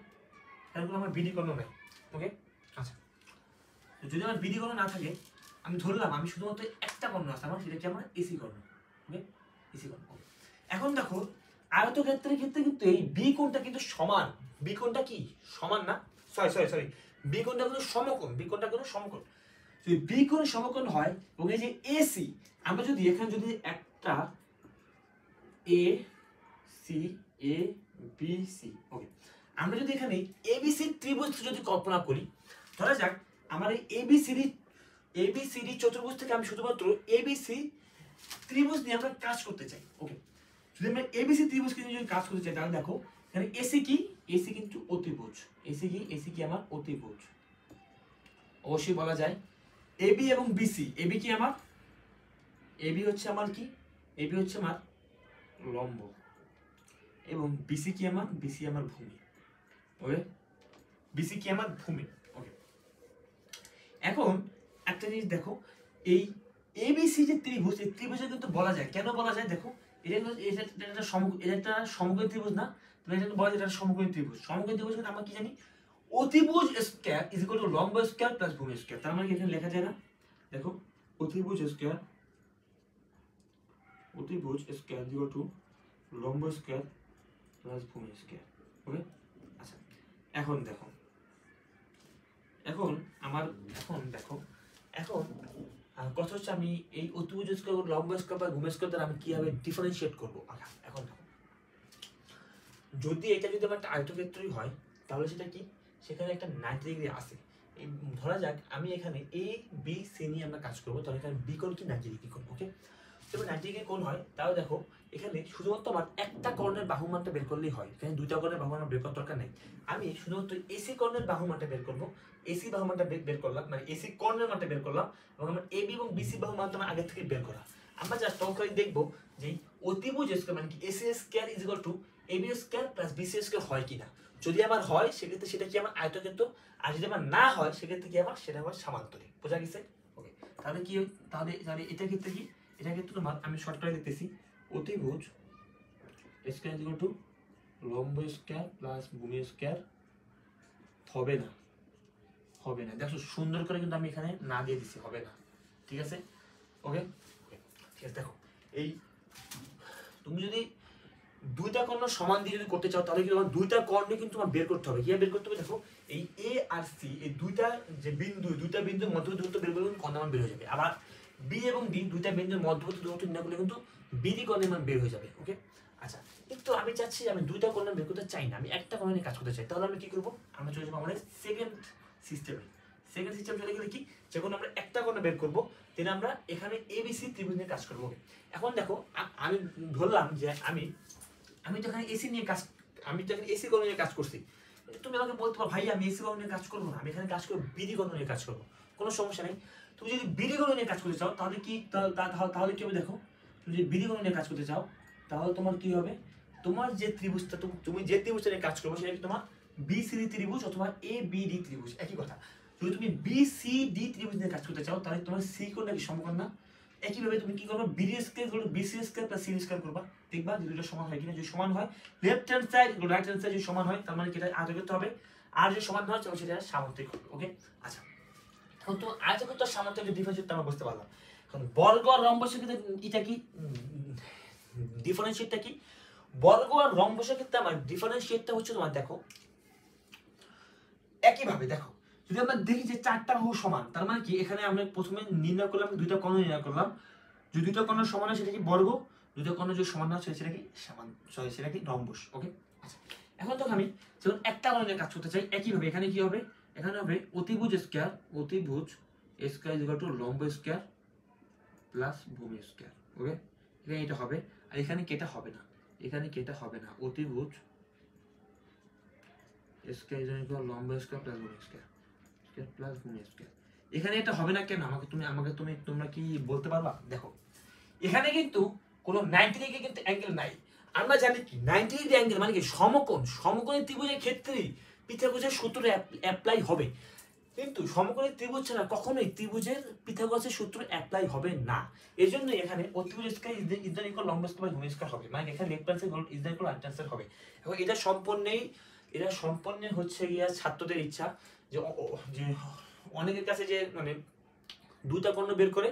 এখানে কোনো আমার বিডি কর্ণ নাই। ওকে, আচ্ছা, যদি আমার বিডি কর্ণ না থাকে আমি ধরলাম আমি শুধুমাত্র একটা কর্ণ আছে আমার, সেটা কি আমার এসি কর্ণ। ওকে, এসি কর্ণ। এখন দেখো আয়তক্ষেত্রের ক্ষেত্রে কিন্তু এই বি কোণটা কিন্তু সমান, বি কোণটা কি সমান না, সরি বি কোণটা কিন্তু সমকোণ, বি কোণটা কিন্তু সমকোণ। যদি বি কোণ সমকোণ হয় এবং এই যে এসি, আমরা যদি এখানে যদি একটা A C A B C, okay, আমরা যদি এখানে এবিসি ত্রিভুজ যদি কল্পনা করি, ধরা যাক আমার এই এবিসিডি চতুর্ভুজ থেকে আমি শুধুমাত্র এবিসি ত্রিভুজ নিয়ে আমরা কাজ করতে চাই। ওকে, যদি আমরা এবিসি ত্রিভুজ নিয়ে যদি কাজ করতে চাই তাহলে দেখো এখানে এসি কি, এসি কিন্তু অতিভুজ, এসি কি, এসি কি আমার অতিভুজ। অবশ্যই বলা যায় এবি এবং বিসি, এবি কি আমার, এবি হচ্ছে আমার কি, এবি হচ্ছে আমার লম্ব, এবং বিসি কি আমার, বিসি আমার ভূমি। ওকে, বিসি কি আমার ভূমি। ওকে, এখন একটা জিনিস দেখো, এই এবিসি যে ত্রিভুজ, এই ত্রিভুজে কিন্তু বলা যায়, কেন বলা যায় দেখো, এটা একটা সমকোণী ত্রিভুজ না, এটা বলা যায় এটা সমকোণী ত্রিভুজ। সমকোণী ত্রিভুজ আমরা কি জানি, অতিভুজ স্কয়ার ইজ ইকুয়াল টু লম্ব স্কয়ার প্লাস ভূমি স্কয়ার। তার মানে এখানে লেখা যায় না, দেখো অতিভুজ স্কয়ার ইজ ইকুয়াল টু লম্ব স্কয়ার প্লাস ভূমি স্কয়ার। ওকে, আচ্ছা, এখন দেখো কথা হচ্ছে আমি এই অতিভুজ স্কয়ার, লম্ব স্কয়ার বা ভূমি স্কয়ার দ্বারা আমি কিভাবে ডিফারেন্সিয়েট করবো। আচ্ছা, এখন দেখো যদি এটা যদি আমার একটা আয়তক্ষেত্রই হয় তাহলে সেটা কি, সেখানে একটা 90 ডিগ্রি আছে। এই ধরা যাক আমি এখানে এ বি সি নিয়ে আমরা কাজ করবো, তাহলে এখানে বি কোণ কি 90 ডিগ্রি কোণ। ওকে, তবে 90 ডিগ্রি কোণ হয়, তাহলে দেখো এখানে শুধুমাত্র আমার একটা কর্ণের বাহু মানটা বের করলেই হয়, এখানে দুইটা কর্ণের বাহু মান বের করার দরকার নেই। আমি শুধুমাত্র এসি কর্ণের বাহু মানটা বের করবো, এসি বাহু মানটা বের করলাম, মানে এসি কর্ণের মানটা বের করলাম, এবং আমার এবি এবং বিসি বাহু মানটা আমার আগে থেকে বের করা। আমরা জাস্ট টঙ্কারি দেখবো যে অতিভুজ স্কয়ার মানে কি AC square is equal to AB square plus BC square হয় কিনা। যদি আমার হয় সেক্ষেত্রে সেটা কি আমার আয়তক্ষেত্র, আর যদি আমার না হয় সেক্ষেত্রে কি আমার, সেটা আমার সামান্তরিক। বোঝা গেছে? ওকে, তাহলে কি, তাহলে এটার ক্ষেত্রে কি, এটার ক্ষেত্রে তোমার আমি শর্ট করে দিতেছি, অতিভুজ স্কয়ার ইজ ইকুয়াল টু লম্ব স্কয়ার প্লাস ভূমি স্কয়ার হবে না, হবে না। দেখো সুন্দর করে কিন্তু আমি এখানে না দিয়ে দিছি, হবে না। ঠিক আছে? ওকে, ঠিক আছে। দেখো এই তুমি যদি দুইটা কর্ণ সমান দিয়ে যদি করতে চাও তাহলে কিন্তু আমার দুইটা কর্ণ কিন্তু তোমার বের করতে হবে। কি বের করতে হবে? দেখো এই এ আর সি, এই দুইটা যে বিন্দু, দুইটা বিন্দুর মধ্যবর্তী দূরত্ব বের করলে কর্ণের মান বের হয়ে যাবে। আবার বি এবং ডি দুইটা বিন্দুর মধ্যবর্তী দূরত্ব নির্ণয় করলে কিন্তু বিডি কর্ণের মান বের হয়ে যাবে। ওকে, আচ্ছা, কিন্তু আমি চাচ্ছি আমি দুইটা কর্ণ বের করতে চাই না, আমি একটা কর্ণ নিয়ে কাজ করতে চাই। তাহলে আমি কি করবো? আমরা চলে যাবো আমাদের সেকেন্ড সিস্টেমে। সেকেন্ড সিস্টেম চলে গেলে কি, যখন আমরা একটা কর্ণ বের করবো then আমরা এখানে এবিসি ত্রিভুজ নিয়ে কাজ করবো। এখন দেখো আমি ধরলাম যে আমি তো এখানে এসি নিয়ে কাজ, আমি তো এখানে এসি কর্ণ নিয়ে কাজ করছি। তুমি আমাকে বলতে পারো ভাই আমি এসি কর্ণ নিয়ে কাজ করবো না, আমি এখানে কাজ করবো বিডি কর্ণ নিয়ে কাজ করবো, কোনো সমস্যা নেই। তুমি যদি বিডি কর্ণ নিয়ে কাজ করতে চাও তাহলে কি, তাহলে কি হবে? দেখো তুমি যদি বিধি গণনা নিয়ে কাজ করতে চাও তাহলে তোমার কি হবে, তোমার যে ত্রিভুজটা তুমি যে ত্রিভুজটা নিয়ে কাজ করবে সেটা কি তোমার বিসিডি ত্রিভুজ অথবা এবিডি ত্রিভুজ, একই কথা। যদি তুমি বিসিডি ত্রিভুজ নিয়ে কাজ করতে চাও তাহলে তোমার সি কোণটা কি সমকোণ না, একইভাবে তুমি কি করবে বিডি স্কয়ার করবে BC square plus CD square করবা, দেখবা যে দুটো সমান হয় কিনা। যদি সমান হয় left hand side right hand side যদি সমান হয় তার মানে কি এটা আয়ত করতে হবে, আর যদি সমান হয় তাহলে সেটা সামান্তরিক হবে। ওকে আচ্ছা, এখন তো আয়তক্ষেত্র সামান্তরিক ডিফারেন্সিয়েট আমরা বুঝতে পারলাম। এখন বর্গ আর রম্বসের ক্ষেত্রে এটা কি ডিফারেন্সিয়েটটা কি, বর্গ আর রম্বসের ক্ষেত্রে আমার ডিফারেন্সিয়েটটা হচ্ছে তোমার দেখো একইভাবে দেখো, যদি আমরা দেখি যে চারটা বাহু সমান তার মানে কি এখানে আমরা প্রথমে নির্ণয় করলাম দুইটা কোণ নির্ণয় করলাম, যদি দুইটা কোণ সমান হয় সেটা কি বর্গ, দুইটা কোণ যদি সমান হয় সেটা কি সমান, সরি সেটা কি রম্বস। ওকে আচ্ছা, এখন তো আমি যখন একটা কোণ নিয়ে কাজ করতে চাই একইভাবে এখানে কি হবে, এখানে হবে অতিভুজ স্কয়ার ইকুয়াল টু লম্ব স্কয়ার প্লাস ভূমি স্কয়ার। ওকে এখানে এটা হবে, আর এখানে কেটা হবে না, এখানে কেটা হবে না, অতিভুজ স্কয়ার ইকুয়াল লম্ব স্কয়ার প্লাস ভূমি স্কয়ার প্লাস ভূমি স্কয়ার। এখানে এটা হবে না কেন, তোমরা কি বলতে পারবা? দেখো এখানে কিন্তু কোনো 90 ডিগ্রি কিন্তু অ্যাঙ্গেল নাই। আমরা জানি কি 90 ডিগ্রি অ্যাঙ্গেল মানে কি সমকোণ, সমকোণী ত্রিভুজের ক্ষেত্রেই পিথাগোরাসের সূত্র অ্যাপ্লাই হবে, কিন্তু সমকোণী ত্রিভুজ ছাড়া কখনোই ত্রিভুজের পিথাগোরাসের সূত্র অ্যাপ্লাই হবে না। এই জন্য এখানে অতিভুজ স্কয়ার ইজ ইকুয়াল লম্ব স্কয়ার ভূমি স্কয়ার হবে, মানে এখানে left hand side is equal right hand side হবে। এবং এটা সম্পূর্ণ হচ্ছে গিয়া ছাত্রদের ইচ্ছা যে অনেকের কাছে যে মানে দুইটা কর্ণ বের করে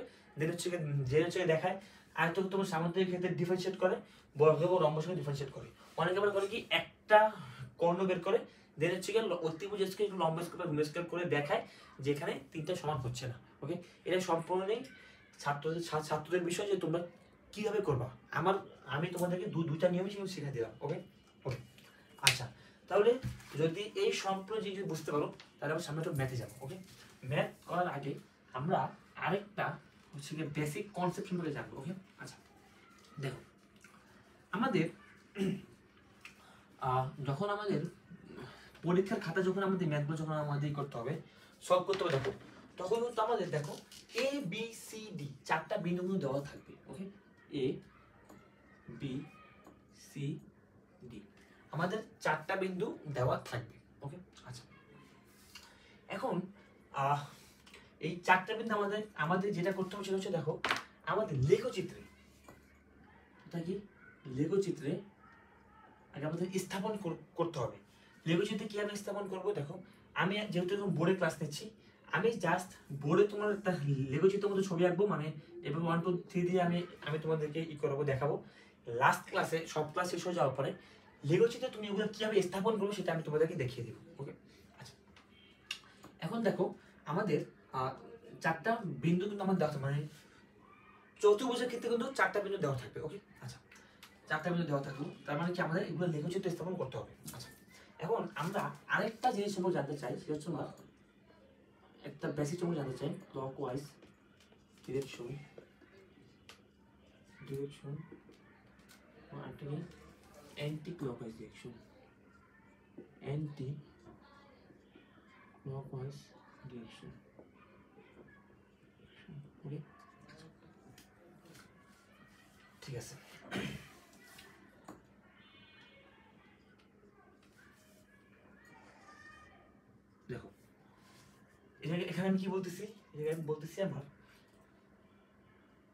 হচ্ছে দেখায়, আর তো তোমার সামান্তরিক ক্ষেত্রে ডিফারেন্সিয়েট করে, বর্গ এবং রম্বসের সাথে ডিফারেন্সিয়েট করে। অনেকে আবার করে কি একটা কর্ণ বের করে হচ্ছে গিয়ে অতিভুজ স্কয়ার লম্ব স্কয়ার ভূমি স্কয়ার করে দেখায় যেখানে তিনটা সমান হচ্ছে না। ওকে এটা সম্পূর্ণই ছাত্রদের বিষয় যে তোমরা কিভাবে করবা। আমি তোমাদেরকে দুইটা নিয়মই শিখিয়ে দিলাম। ওকে ওকে আচ্ছা, তাহলে যদি এই সম্পূর্ণ জিনিস বুঝতে পারো তাহলে আমরা সামনে একটু ম্যাথে যাবো। ওকে ম্যাথ করার আগে আমরা আরেকটা হচ্ছে গিয়ে বেসিক কনসেপ্ট সম্পর্কে জানবো। ওকে আচ্ছা দেখো, আমাদের যখন আমাদের পরীক্ষার খাতা যখন আমাদের ম্যাথগুলো যখন আমাদের করতে হবে সলভ করতে হবে, দেখো তখন কিন্তু আমাদের দেখো এ বি সি ডি চারটা বিন্দু কিন্তু দেওয়া থাকবে। ওকে এ বি সি ডি আমাদের চারটা বিন্দু দেওয়া থাকবে। ওকে আচ্ছা, এখন এই চারটা বিন্দু আমাদের যেটা করতে হবে সেটা হচ্ছে দেখো আমাদের লেখচিত্রে, এটা কি লেখচিত্রে আগে আমাদের স্থাপন করতে হবে। লেখচিত্রে কিভাবে স্থাপন করবো, দেখো আমি যেহেতু বোর্ডে ক্লাস নিচ্ছি আমি জাস্ট বোর্ডে তোমার লেখচিত্রের মধ্যে ছবি আঁকবো, মানে এবার 1 2 3 দিয়ে আমি তোমাদেরকে করবো দেখাবো। লাস্ট ক্লাসে সব ক্লাস শেষ হয়ে যাওয়ার পরে লেখচিত্রে তুমি এগুলো কিভাবে স্থাপন করবো সেটা আমি তোমাদেরকে দেখিয়ে দেবো। ওকে আচ্ছা, এখন দেখো আমাদের চারটা বিন্দু কিন্তু আমার দেওয়া, মানে চতুর্ভুজের ক্ষেত্রে কিন্তু চারটা বিন্দু দেওয়া থাকবে। ওকে আচ্ছা, চারটা বিন্দু দেওয়া থাকলো তার মানে কি আমাদের এগুলো লেখচিত্র স্থাপন করতে হবে। আচ্ছা, এখন আমরা আরেকটা জিনিস সম্পর্কে জানতে চাই, সেটা হচ্ছে আমরা একটা বেসিক সম্পর্কে জানতে চাই, ক্লকওয়াইজ ডিরেকশন একটা কি anti clockwise direction, anti clockwise direction. Okay ঠিক আছে, দেখো এখানে আমি কি বলতেছি, আমি বলতেছি আমার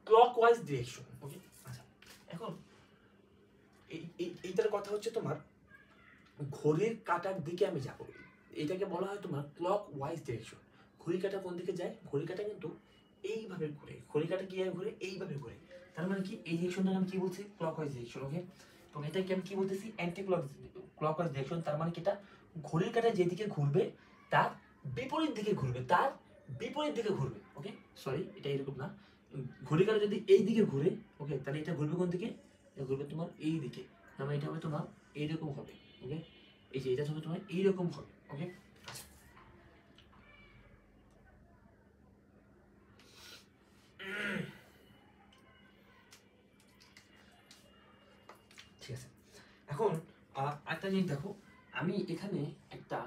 ক্লকওয়াইজ ডিরেকশন। ওকে আচ্ছা, এখন এইটার কথা হচ্ছে তোমার ঘড়ির কাঁটার দিকে আমি যাবো, এটাকে বলা হয় তোমার ক্লকওয়াইজ ডিরেকশন। ঘড়ির কাঁটা কোন দিকে যায়, ঘড়ির কাঁটা কিন্তু এইভাবে ঘুরে, ঘড়ির কাঁটা কিভাবে ঘুরে, এইভাবে ঘুরে। তার মানে কি এই ডিরেকশনটাকে আমি কি বলছি, ক্লকওয়াইজ ডিরেকশন। ওকে এবং এটাকে আমি কি বলতেছি, অ্যান্টি ক্লকওয়াইজ ডিরেকশন। তার মানে কি এটা ঘড়ির কাঁটা যেদিকে ঘুরবে তার বিপরীত দিকে ঘুরবে, তার বিপরীত দিকে ঘুরবে। ওকে সরি এটা এরকম না, ঘড়ির কাঁটা যদি এই দিকে ঘুরে ওকে তাহলে এটা ঘুরবে কোন দিকে, এটা ঘুরবে তোমার এই দিকে, তার মানে এটা হবে তোমার এইরকম হবে। ওকে এই যে এটা হবে তোমার এইরকম হবে। ওকে আচ্ছা, ঠিক আছে, এখন একটা জিনিস দেখো, আমি এখানে একটা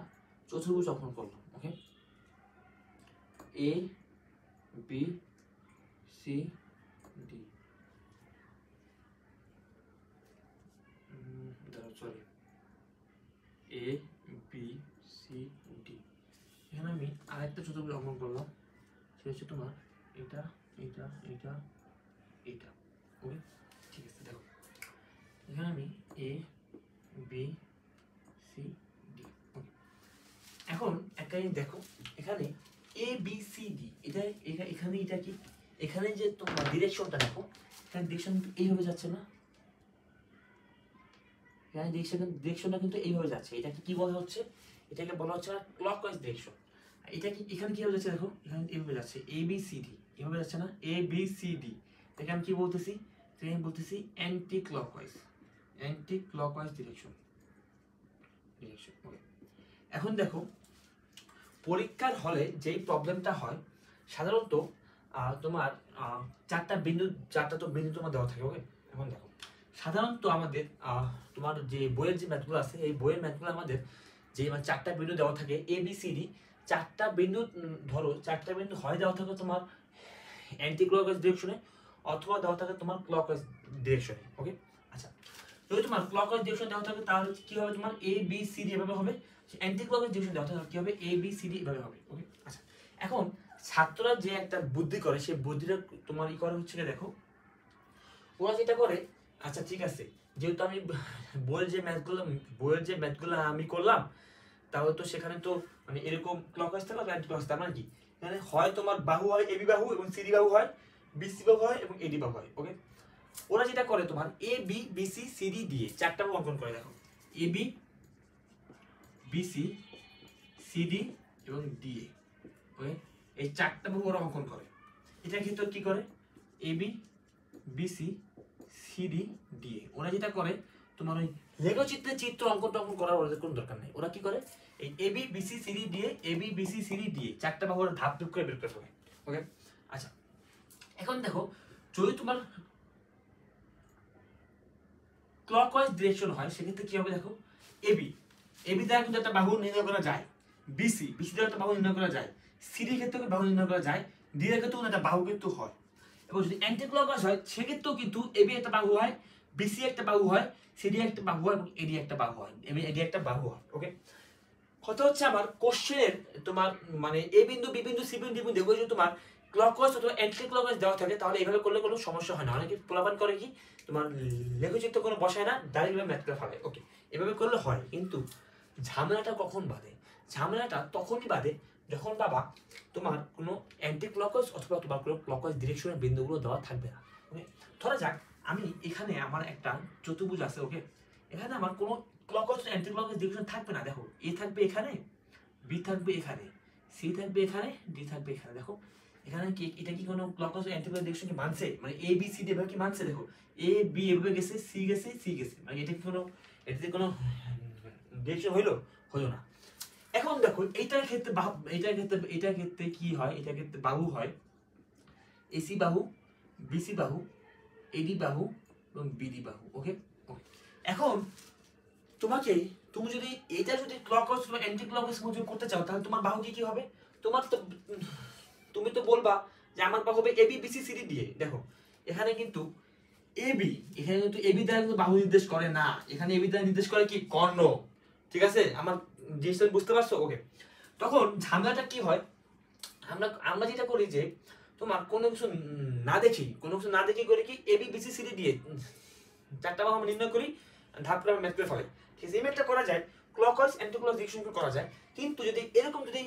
চতুর্ভুজ অঙ্কন করলাম। ওকে এ বি সি ডি, সরি এ বি সি ডি। এখানে আমি আরেকটা চতুর্ভুজ অঙ্কন করলাম, সেটা হচ্ছে তোমার এটা এটা এটা এটা। ওকে ঠিক আছে, দেখো এখানে আমি এ বি সি ডি। ওকে এখন একটা জিনিস দেখো, এখানে এ বি সি ডি এটা এখানে এটা কি, এখানে যে তোমার ডিরেকশনটা দেখো, এখানে ডিরেকশন এইভাবে যাচ্ছে না, এখানে ডিরেকশনটা কিন্তু এইভাবে যাচ্ছে। এটাকে কি বলা হচ্ছে, এটাকে বলা হচ্ছে ক্লকওয়াইজ ডিরেকশন। এটা কি এখানে কিভাবে যাচ্ছে দেখো, এখানে এইভাবে যাচ্ছে এ বি সি ডি, এভাবে যাচ্ছে না এ বি সি ডি। এটাকে আমি কি বলতেছি, এটাকে আমি বলতেছি অ্যান্টি ক্লকওয়াইজ ডিরেকশন। ওকে এখন দেখো পরীক্ষার হলে যেই প্রবলেমটা হয় সাধারণত তোমার চারটা তো বিন্দু তোমার দেওয়া থাকে। ওকে এখন দেখো সাধারণত আমাদের তোমার যে বইয়ের যে ম্যাথগুলো আছে, এই বইয়ের ম্যাথগুলো আমাদের যে মানে চারটা বিন্দু দেওয়া থাকে এ বি সি ডি, চারটা বিন্দু ধরো চারটা বিন্দু হয় দেওয়া থাকে তোমার অ্যান্টি ক্লকওয়াইজ ডিরেকশনে অথবা দেওয়া থাকে তোমার ক্লকওয়াইজ ডিরেকশনে। ওকে আচ্ছা, যদি তোমার ক্লকওয়াইজ ডিরেকশন দেওয়া থাকে তাহলে কি হবে, তোমার এ বি সি ডি এভাবে হবে। অ্যান্টি ক্লকওয়াইজ ডিরেকশন দেওয়া থাকে কি হবে, এ বি সি ডি এভাবে হবে। ওকে আচ্ছা, এখন ছাত্ররা যে একটা বুদ্ধি করে সেই বুদ্ধিটা তোমার ই করা হচ্ছে, দেখো ওরা যেটা করে, আচ্ছা ঠিক আছে যেহেতু আমি বইয়ের যে ম্যাথগুলো আমি করলাম, তাহলে তো সেখানে তো মানে এরকম ক্লকওয়াইজ থাকলো অ্যান্টি ক্লকওয়াইজ, তার মানে কি এখানে হয় তোমার বাহু হয় এবি বাহু এবং সিডি বাহু হয়, বিসি বাহু হয় এবং এডি বাহু হয়। ওকে ওরা যেটা করে তোমার এ বি বিসি সিডি দিয়ে চারটা বাহু অঙ্কন করে, দেখো এ বি বিসি সিডি এবং ডিএ। ওকে এই চারটা বাহু ওরা অঙ্কন করে। এটা ক্ষেত্রে কি করে A B BC CD DA, ওরা যেটা করে তোমার ওই লেগো চিত্রে চিত্র অঙ্কন করার ওদের কোনো দরকার নেই। ওরা কি করে এই A B BC CD DA, A B BC CD DA চারটা বাহু ওরা ধাপ ধাপ করে বের করে ফেলে। ওকে আচ্ছা, এখন দেখো যদি তোমার ক্লকওয়াইজ ডিরেকশন হয় সেক্ষেত্রে কি হবে, দেখো এবি দ্বারা কিন্তু একটা বাহু নির্ণয় করা যায়, বিসি দ্বারা একটা বাহু নির্ণয় করা যায়, সিডি ক্ষেত্রে বাহু নির্ণয় করা যায়, ডি এর ক্ষেত্রেও একটা বাহু কিন্তু হয়। এবং যদি অ্যান্টি ক্লকওয়াইজ হয় সেক্ষেত্রেও কিন্তু এবি একটা বাহু হয়, বিসি একটা বাহু হয়, সিডি একটা বাহু হয় এবং এডি একটা বাহু হয়, এডি একটা বাহু হয়। ওকে কথা হচ্ছে আমার কোশ্চেনের তোমার মানে এ বিন্দু বি বিন্দু সি বিন্দু ডি বিন্দু এগুলো যদি তোমার ক্লকওয়াইজ অথবা অ্যান্টি ক্লকওয়াইজ দেওয়া থাকে তাহলে এইভাবে করলে কোনো সমস্যা হয় না। অনেকে পোলাপান করে কি তোমার লেখচিত্র কোনো বসায় না, ডাইরেক্টভাবে ম্যাথ করে ফেলে। ওকে এভাবে করলে হয়, কিন্তু ঝামেলাটা কখন বাঁধে, ঝামেলাটা তখনই বাঁধে যখন বাবা তোমার কোনো অ্যান্টি ক্লকওয়াইজ অথবা তোমার কোনো ক্লকওয়াইজ ডিরেকশনের বিন্দুগুলো দেওয়া থাকবে না। ওকে ধরা যাক আমি এখানে আমার একটা চতুর্ভুজ আছে। ওকে এখানে আমার কোনো ক্লকওয়াইজ অ্যান্টি ক্লকওয়াইজ ডিরেকশন থাকবে না। দেখো এ থাকবে এখানে, বি থাকবে এখানে, সি থাকবে এখানে, ডি থাকবে এখানে। দেখো এখানে কি এটা কি কোনো ক্লকওয়াইজ অ্যান্টি ক্লকওয়াইজ ডিরেকশন কি মানছে, মানে এ বি সি ডি এভাবে কি মানছে? দেখো এ বি এভাবে গেছে, সি গেছে, সি গেছে, মানে এটা কি কোনো এটাতে কোনো ডিরেকশন হলো না। এখন দেখো এইটার ক্ষেত্রে কি হয়, এটার ক্ষেত্রে বাহু হয় এসি বাহু, বিসি বাহু, এডি বাহু এবং বিডি বাহু। ওকে এখন তুমি যদি এটা যদি ক্লকওয়াইজ বা অ্যান্টি ক্লকওয়াইজ মধ্যে করতে চাও তাহলে তোমার বাহু কি হবে, তোমার তো তুমি তো বলবা যে আমার বাহু হবে এবি বিসি সিডি দিয়ে। দেখো এখানে কিন্তু এখানে কিন্তু এবি দ্বারা কিন্তু বাহু নির্দেশ করে না, এখানে এবি দ্বারা নির্দেশ করে কি কর্ণ। ঠিক আছে আমার জিনিসটা বুঝতে পারছো? ওকে তখন ঝামেলাটা কি হয়, আমরা যেটা করি যে তোমার কোনো কিছু না দেখি করে কি এবি বিসি সিডি দিয়ে চারটা বাহু আমরা নির্ণয় করি, ধাপ করে ম্যাথ করে ফেলে। ঠিক আছে এই ম্যাথটা করা যায়, ক্লকওয়াইজ অ্যান্টি ক্লকওয়াইজ ডিরেকশন করা যায়, কিন্তু যদি এরকম যদি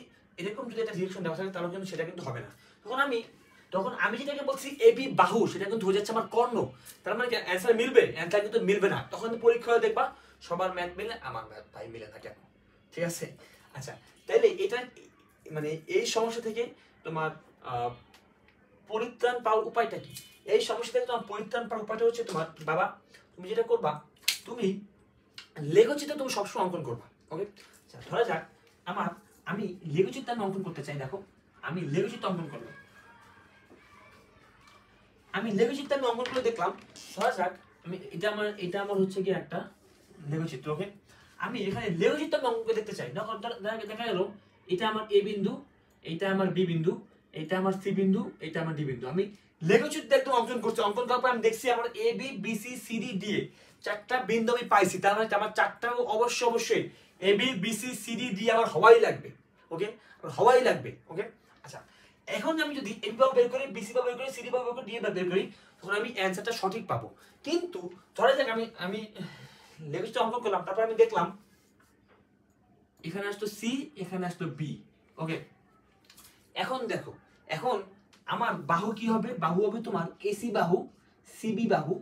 একটা ডিরেকশন দেওয়া থাকে তাহলে কিন্তু সেটা কিন্তু হবে না। তখন আমি যেটাকে বলছি এবি বাহু সেটা কিন্তু হয়ে যাচ্ছে আমার কর্ণ, তার মানে কি অ্যান্সার মিলবে? অ্যান্সার কিন্তু মিলবে না। তখন পরীক্ষা দেখবা সবার ম্যাথ মিলে আমার ম্যাথ ভাই মিলে না কেন? ঠিক আছে আচ্ছা, তাইলে এটা মানে এই সমস্যা থেকে তোমার পরিত্রাণ পাওয়ার উপায়টা কি? এই সমস্যা থেকে তোমার পরিত্রাণ পাওয়ার উপায়টা হচ্ছে তোমার বাবা তুমি যেটা করবা, তুমি লেখচিত্র তুমি সবসময় অঙ্কন করবা। ওকে আচ্ছা ধরা যাক আমি লেখচিত্র আমি অঙ্কন করতে চাই। দেখো আমি লেখচিত্র অঙ্কন করলাম, আমি অঙ্কন করে দেখলাম, ধরা যাক এটা আমার হচ্ছে কি একটা লেখচিত্র। ওকে আমি এখানে লেখচিত্র আমি অঙ্কন করে দেখতে চাই। দেখা গেল এটা আমার এ বিন্দু, এটা আমার বি বিন্দু, এটা আমার সি বিন্দু, এটা আমার ডি বিন্দু। আমি লেখচিত্র একদম অঙ্কন করছি, অঙ্কন করার পর আমি দেখছি আমার A B B C C D D চারটা বিন্দু আমি পাইছি, তার মানে আমার চারটা অবশ্যই A B B C C D D আমার হওয়াই লাগবে। ওকে, হওয়াই লাগবে। ওকে, আচ্ছা এখন আমি যদি এ বি বাহু বের করি, বিসি বাহু বের করি, সিডি বাহু বের করি, ডি বের করি, তখন আমি অ্যান্সারটা সঠিক পাবো। কিন্তু ধরা যাক আমি লেখচিত্র অঙ্কন করলাম, তারপর আমি দেখলাম এখানে আসতো সি, এখানে আসতো বি। ওকে, এখন দেখো, এখন আমার বাহু কি হবে? বাহু হবে তোমার এসি বাহু, সিবি বাহু,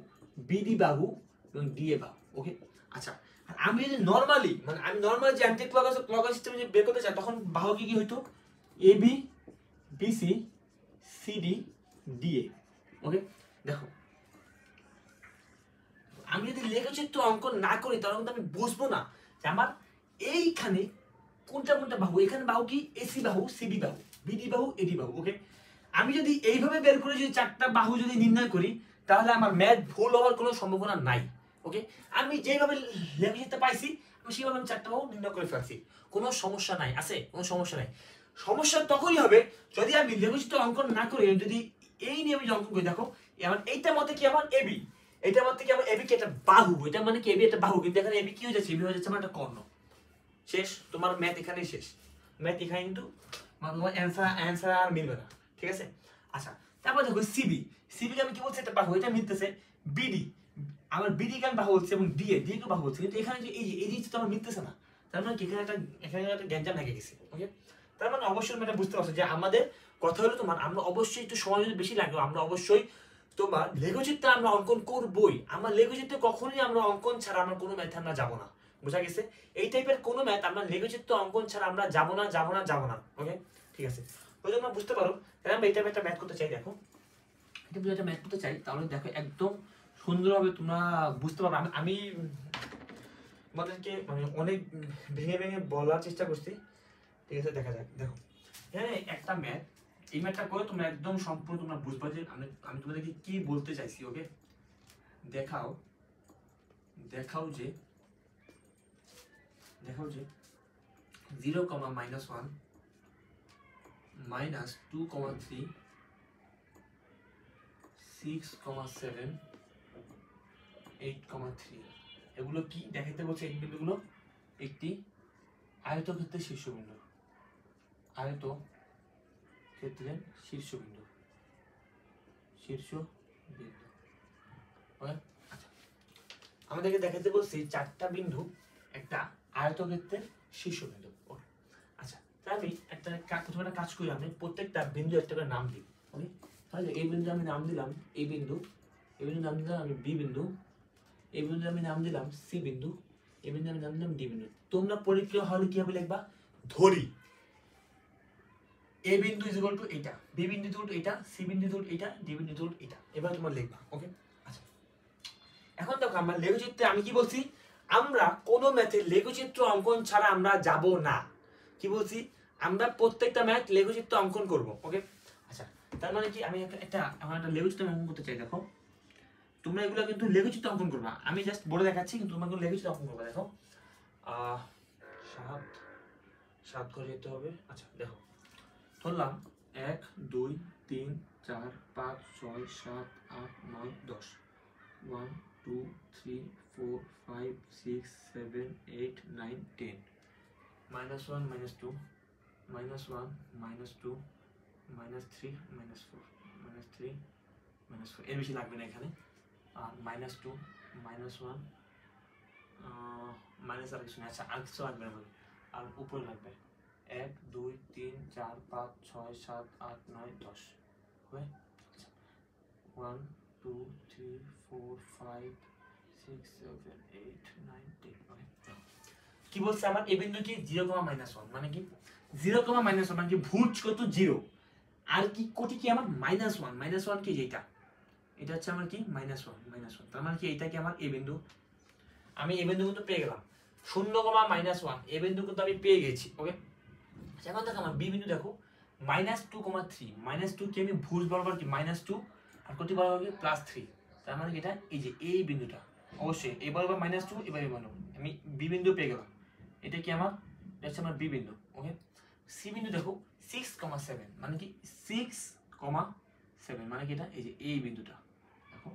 বিডি বাহু এবং ডিএ বাহু। ওকে, আচ্ছা আমি যদি নরমালি মানে আমি নরমাল যে অ্যান্টি ক্লকওয়াইজ সিস্টেমে যে বের করতে চাই, তখন বাহু কি হইতো? AB, BC, CD, DA. Okay, দেখো আমি যদি লেখচিত্র অঙ্কন না করি তাহলে কিন্তু আমি বুঝবো না যে আমার এইখানে কোনটা কোনটা বাহু। এখানে বাহু কি? এসি বাহু, সিবি বাহু, বিডি বাহু, এডি বাহু। ওকে, আমি যদি এইভাবে বের করে যদি চারটা বাহু যদি নির্ণয় করি, তাহলে আমার ম্যাথ ভুল হওয়ার কোনো সম্ভাবনা নাই। ওকে, আমি যেভাবে লেখচিত্র পাইছি আমি সেভাবে আমি চারটা বাহু নির্ণয় করে ফেলছি, কোনো সমস্যা নাই। আছে? কোনো সমস্যা নাই। সমস্যা তখনই হবে যদি আমি লেখচিত্র অঙ্কন না করে যদি এই নিয়ে আমি অঙ্কন করি। দেখো আমার এইটা মতে কি আমার এবি, এটা মতে কি আমার এবি কি একটা বাহু, এটা মানে কি এবি একটা বাহু, কিন্তু এখানে এবি কি হয়ে যাচ্ছে? এবি হয়ে যাচ্ছে আমার একটা কর্ণ। শেষ, তোমার ম্যাথ এখানেই শেষ। ম্যাথ এখানে কিন্তু তোমার অ্যান্সার আর মিলবে না। ঠিক আছে, আচ্ছা তারপর দেখো সিবি, সিবি আমি কি বলছি? একটা বাহু, এটা মিলতেছে। বিডি, আমার বিডি কে আমি বাহু বলছি এবং ডিএ, ডিএ কে বাহু বলছি, কিন্তু এখানে যে এই জিনিসটা তো আমার মিলতেছে না। তার মানে কি এখানে একটা গ্যাঞ্জাম লেগে গেছে। ওকে, তার মানে অবশ্যই আমি এটা বুঝতে পারছি যে আমাদের কথা হলো তোমার আমরা অবশ্যই একটু সময় যদি বেশি লাগবে, আমরা অবশ্যই তোমার লেখচিত্র আমরা অঙ্কন করবই। আমার লেখচিত্র কখনোই আমরা অঙ্কন ছাড়া আমরা কোনো ম্যাথে আমরা যাবো না। বুঝা গেছে? এই টাইপের কোনো ম্যাথ আমরা লেখচিত্র অঙ্কন ছাড়া আমরা যাবো না, যাবো না, যাবো না। ওকে, ঠিক আছে, ওই জন্য বুঝতে পারো তাহলে আমরা এই টাইপের একটা ম্যাথ করতে চাই। দেখো এটা যদি একটা ম্যাথ করতে চাই তাহলে দেখো একদম সুন্দরভাবে তোমরা বুঝতে পারবে। আমি তোমাদেরকে মানে অনেক ভেঙে ভেঙে বলার চেষ্টা করছি। ঠিক আছে, দেখা যাক। দেখো এখানে একটা ম্যাথ, এই ম্যাথটা করে তোমরা একদম সম্পূর্ণ তোমরা বুঝবা যে আমি তোমাদেরকে কি বলতে চাইছি। ওকে, দেখাও দেখাও যে 0, -1 -2, 3, 6, 7, 8, 3 এগুলো কি দেখাইতে বলছে? এই বিন্দুগুলো একটি আয়তক্ষেত্রের শীর্ষবিন্দু, আয়তক্ষেত্রের শীর্ষবিন্দু। ওকে, আচ্ছা আমাদেরকে দেখাইতে বলছে চারটা বিন্দু একটা আয়তক্ষেত্রের শীর্ষবিন্দু। ওকে, আচ্ছা তাহলে আমি প্রথমে একটা কাজ করি, আমি প্রত্যেকটা বিন্দু একটা করে নাম দিই। ওকে, তাহলে এই বিন্দু আমি নাম দিলাম এই বিন্দু, এই বিন্দু নাম দিলাম আমি বি বিন্দু, এই বিন্দু আমি নাম দিলাম সি বিন্দু, এই বিন্দু আমি নাম দিলাম ডি বিন্দু। তোমরা পরীক্ষা হলে কি হবে লিখবা? ধরি এ বিন্দু ইজ ইকুয়াল টু এটা, বি বিন্দু ইজ ইকুয়াল টু এটা, সি বিন্দু ইজ ইকুয়াল টু এটা, ডি বিন্দু ইজ ইকুয়াল টু এটা। এবার তোমরা লিখবা। ওকে, আচ্ছা এখন দেখো আমরা লেখচিত্রে আমি কি বলছি? আমরা কোনো ম্যাথে লেখচিত্র অঙ্কন ছাড়া আমরা যাব না। কি বলছি? আমরা প্রত্যেকটা ম্যাথ লেখচিত্র অঙ্কন করব। ওকে, আচ্ছা তার মানে কি আমি একটা লেখচিত্র অঙ্কন করতে চাই। দেখো তোমরা এগুলো কিন্তু লেখচিত্র অঙ্কন করবা, আমি জাস্ট বলে দেখাচ্ছি, কিন্তু তোমরা কিন্তু লেখচিত্র অঙ্কন করবা। দেখো 7 করে যেতে হবে। আচ্ছা দেখো ধরলাম 1, 2, 3, 4, 5, 6, 7, 8, 9, 10, 1, 2, 3, 4, 5, 6, 7, 8, 9, 10, -1, -2, -1, -2, -3, -4, -3, -4 এর বেশি লাগবে না এখানে। আর -2, -1 মাইনাস আর কিছু না। আচ্ছা আর কিছু লাগবে না, আর উপরে লাগবে 1, 2, 3, 4, 5, 6, 7, 8, 9, 10 হবে। 1, 2, 3, 4, 5, 6, 7, 8, 9, 10 ওকে। কি বলছে আমার? এই বিন্দু কি 0, -1 মানে কি 0, -1 মানে কি ভুজ কত 0 আর কি কোটি কি আমার -1, -1 কি যেটা এটা হচ্ছে আমার কি -1, তার মানে কি এটা কি আমার এ বিন্দু। আমি এ বিন্দু কিন্তু পেয়ে গেলাম 0, -1 এ বিন্দু কিন্তু আমি পেয়ে গেছি। ওকে, এখন দেখো আমার বি বিন্দু দেখো -2, 3 -2 কি আমি ভুজ বরাবর কি -2 আর কোটি বরাবর কি +3, তার মানে কি এটা এই যে এই বিন্দুটা অবশ্যই এই বরাবর -2 এবার আমি বি বিন্দু পেয়ে গেলাম। এটা কি আমার? এটা হচ্ছে আমার বি বিন্দু। ওকে, সি বিন্দু দেখো 6, 7 মানে কি 6, 7 মানে কি এটা এই যে এই বিন্দুটা দেখো,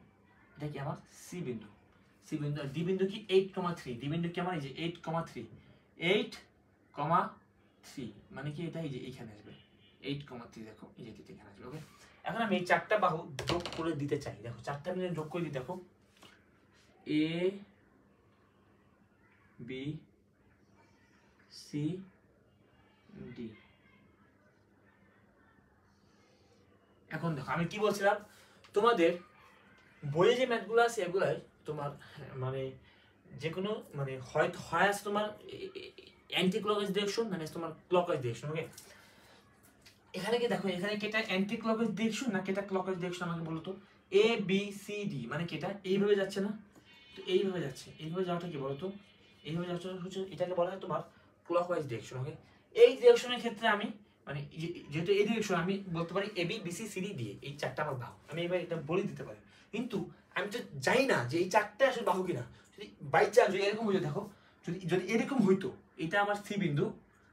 এটা কি আমার সি বিন্দু। সি বিন্দু আর ডি বিন্দু কি 8,3, ডি বিন্দু কি আমার এই যে 8,3, 8,3 মানে কি এটা এই যে এখানে আসবে 8,3, দেখো এই যে এখানে আসবে। ওকে, এখন আমি এই চারটা বাহু যোগ করে দিতে চাই। দেখো চারটা মিলে যোগ করে দিই। দেখো এ বি সি ডি। এখন দেখো আমি কি বলছিলাম, তোমাদের বইয়ে যে ম্যাথগুলো আছে এগুলাই তোমার মানে যে কোনো মানে হয় আছে তোমার অ্যান্টি ক্লকওয়াইজ ডিরেকশন, মানে তোমার ক্লকওয়াইজ ডিরেকশন। ওকে, এখানে কি দেখো, এখানে কি এটা অ্যান্টি ক্লকওয়াইজ ডিরেকশন না এটা ক্লকওয়াইজ ডিরেকশন আমাকে বলো তো। এ বি সি ডি মানে কি এটা এইভাবে যাচ্ছে না, তো এইভাবে যাচ্ছে, এইভাবে যাওয়াটা কি বলো তো, এইভাবে যাওয়াটা হচ্ছে এটাকে বলা হয় তোমার ক্লকওয়াইজ ডিরেকশন। ওকে, এই ডিরেকশনের ক্ষেত্রে আমি মানে যেহেতু এই ডিরেকশন আমি বলতে পারি A B B C C D দিয়ে এই চারটা আমার বাহু, আমি এবার এটা বলে দিতে পারি। কিন্তু আমি তো জানি না যে এই চারটে আসলে বাহু কিনা। যদি বাই চান্স যদি এরকম হইতো, দেখো যদি এরকম হইতো, এটা আমার সি বিন্দু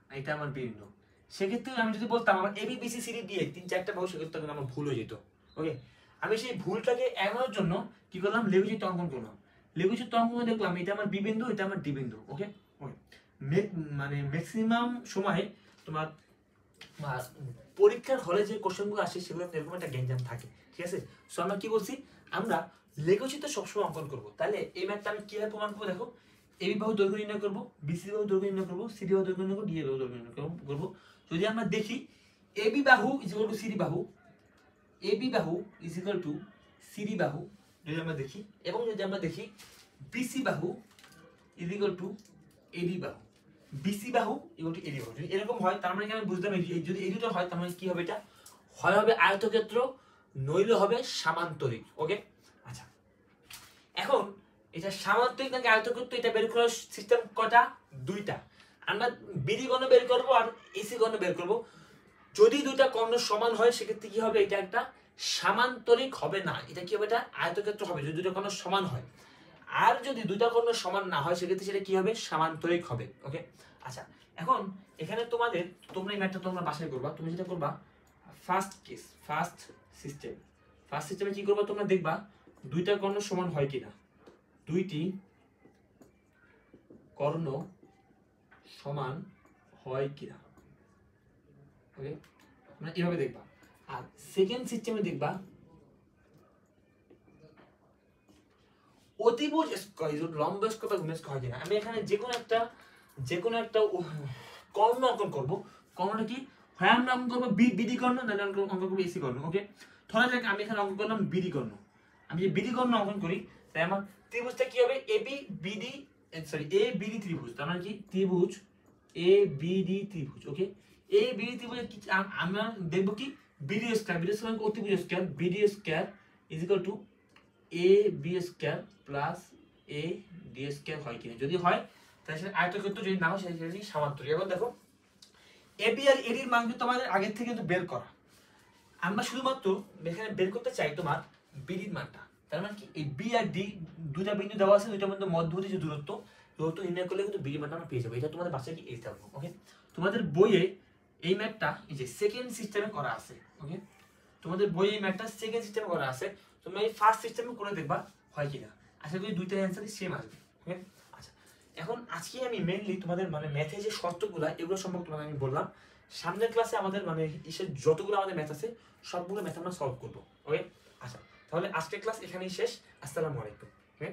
এটা আমার বি বিন্দু, সেক্ষেত্রে আমি যদি বলতাম আমার A B B C C D দিয়ে 3-4টা বাহু, সেক্ষেত্রে কিন্তু আমার ভুল হয়ে যেত। ওকে, আমি সেই ভুলটাকে এড়ানোর জন্য কি করলাম, লেগুচিত্র অঙ্কন করলাম। লেগুচিত্র অঙ্কন দেখলাম এটা আমার বি বিন্দু এটা আমার ডি বিন্দু। ওকে, মানে ম্যাক্সিমাম সময়ে তোমার পরীক্ষার হলে যে কোশ্চেনগুলো আসে সেগুলো এরকম একটা গ্যাঞ্জাম থাকে, ঠিক আছে। সো আমরা কি বলছি, আমরা লেখচিত্র সবসময় অঙ্কন করবো। তাহলে এই ম্যাথটা আমি কিভাবে প্রমাণ করবো, দেখো এ বি বাহু দৈর্ঘ্য নির্ণয় করবো, বিসি বাহু দৈর্ঘ্য নির্ণয় করবো, সিডি বাহু দৈর্ঘ্য নির্ণয় করবো, ডি বাহু দৈর্ঘ্য নির্ণয় করবো। যদি আমরা দেখি এ বি বাহু ইজ ইকুয়াল টু সিডি বাহু, এ বি বাহু ইজ ইকুয়াল টু সিডি বাহু যদি আমরা দেখি, এবং যদি আমরা দেখি বিসি বাহু ইজ ইকুয়াল টু এডি বাহু, বিসি বাহু ইকুয়াল টু এডি বাহু, যদি এরকম হয় তার মানে কি আমি বুঝলাম যদি এই দুটো হয় তার মানে কি হবে, এটা হয় হবে আয়তক্ষেত্র নইলে হবে সামান্তরিক। ওকে, আচ্ছা এখন এটা সামান্তরিক নাকি আয়তক্ষেত্র এটা বের করার সিস্টেম কটা, দুইটা। আমরা বিডি গণ বের করবো আর এসি গণ বের করবো। যদি দুইটা কর্ণ সমান হয় সেক্ষেত্রে কি হবে, এটা একটা সামান্তরিক হবে না, এটা কি হবে, এটা আয়তক্ষেত্র হবে যদি দুটো কর্ণ সমান হয়। আর যদি দুইটা কর্ণ সমান না হয় সেক্ষেত্রে সেটা কি হবে, সামান্তরিক হবে। ওকে, আচ্ছা এখন এখানে তোমরা এই ম্যাথটা তোমরা বাসায় করবা। তুমি যেটা করবা ফার্স্ট কেস, ফার্স্ট সিস্টেমে কি করবা, তোমরা দেখবা দুইটা কর্ণ সমান হয় কিনা, দুইটি কর্ণ সমান হয় কিনা। ওকে, মানে এইভাবে দেখবা। আর সেকেন্ড সিস্টেমে দেখবা অতিভুজ লম্ব স্কোয়ার বা গুণ স্কোয়ার হয় কিনা। আমি এখানে যে কোনো একটা কর্ণ অঙ্কন করব। কর্ণটা কি হয়, আমরা অঙ্কন করবো বিডি কর্ণ, নাহলে অঙ্কন করবো এসি কর্ণ। ওকে, ধরা যাক আমি এখানে অঙ্কন করলাম বিডি কর্ণ। আমি যে বিডি কর্ণ অঙ্কন করি তাই আমার ত্রিভুজটা কি হবে, এ বিডি ত্রিভুজ। তার মানে কি ত্রিভুজ এ বিডি ত্রিভুজ। ওকে, এ বিডি ত্রিভুজ কি আমরা দেখবো কি বিডি স্কয়ার অতিভুজ square, BD square is equal to A B square plus A D square হয় কিনা। যদি হয় তাহলে সেটা আয়তক্ষেত্র, যদি না হয় সেটা সামান্তরিক। এবার দেখো এ বি আর এডির মান কিন্তু আমাদের আগের থেকে কিন্তু বের করা, আমরা শুধুমাত্র এখানে বের করতে চাই তোমার বিডির মানটা। তার মানে কি এই বি আর ডি দুইটা বিন্দু দেওয়া আছে, দুইটার মধ্যে মধ্যবর্তী যে দূরত্ব নির্ণয় করলে কিন্তু বিডির মানটা আমরা পেয়ে যাবো। এটা তোমাদের বাসায় কি এই থাকবো। ওকে, তোমাদের বইয়ে এই ম্যাথটা এই যে সেকেন্ড সিস্টেমে করা আছে। ওকে, তোমাদের বইয়ে এই ম্যাথটা সেকেন্ড সিস্টেমে করা আছে, তোমরা এই ফার্স্ট সিস্টেমে করে দেখবা হয় কিনা। আশা করি দুইটা অ্যান্সারই সেম আসবে। ওকে, আচ্ছা এখন আজকে আমি মেইনলি তোমাদের মানে ম্যাথের যে শর্তগুলো এগুলো সম্পর্কে তোমাদের আমি বললাম। সামনের ক্লাসে আমাদের মানে যতগুলো আমাদের ম্যাথ আছে সবগুলো ম্যাথ আমরা সলভ করবো। ওকে, আচ্ছা তাহলে আজকের ক্লাস এখানেই শেষ। আসসালামু আলাইকুম। ওকে।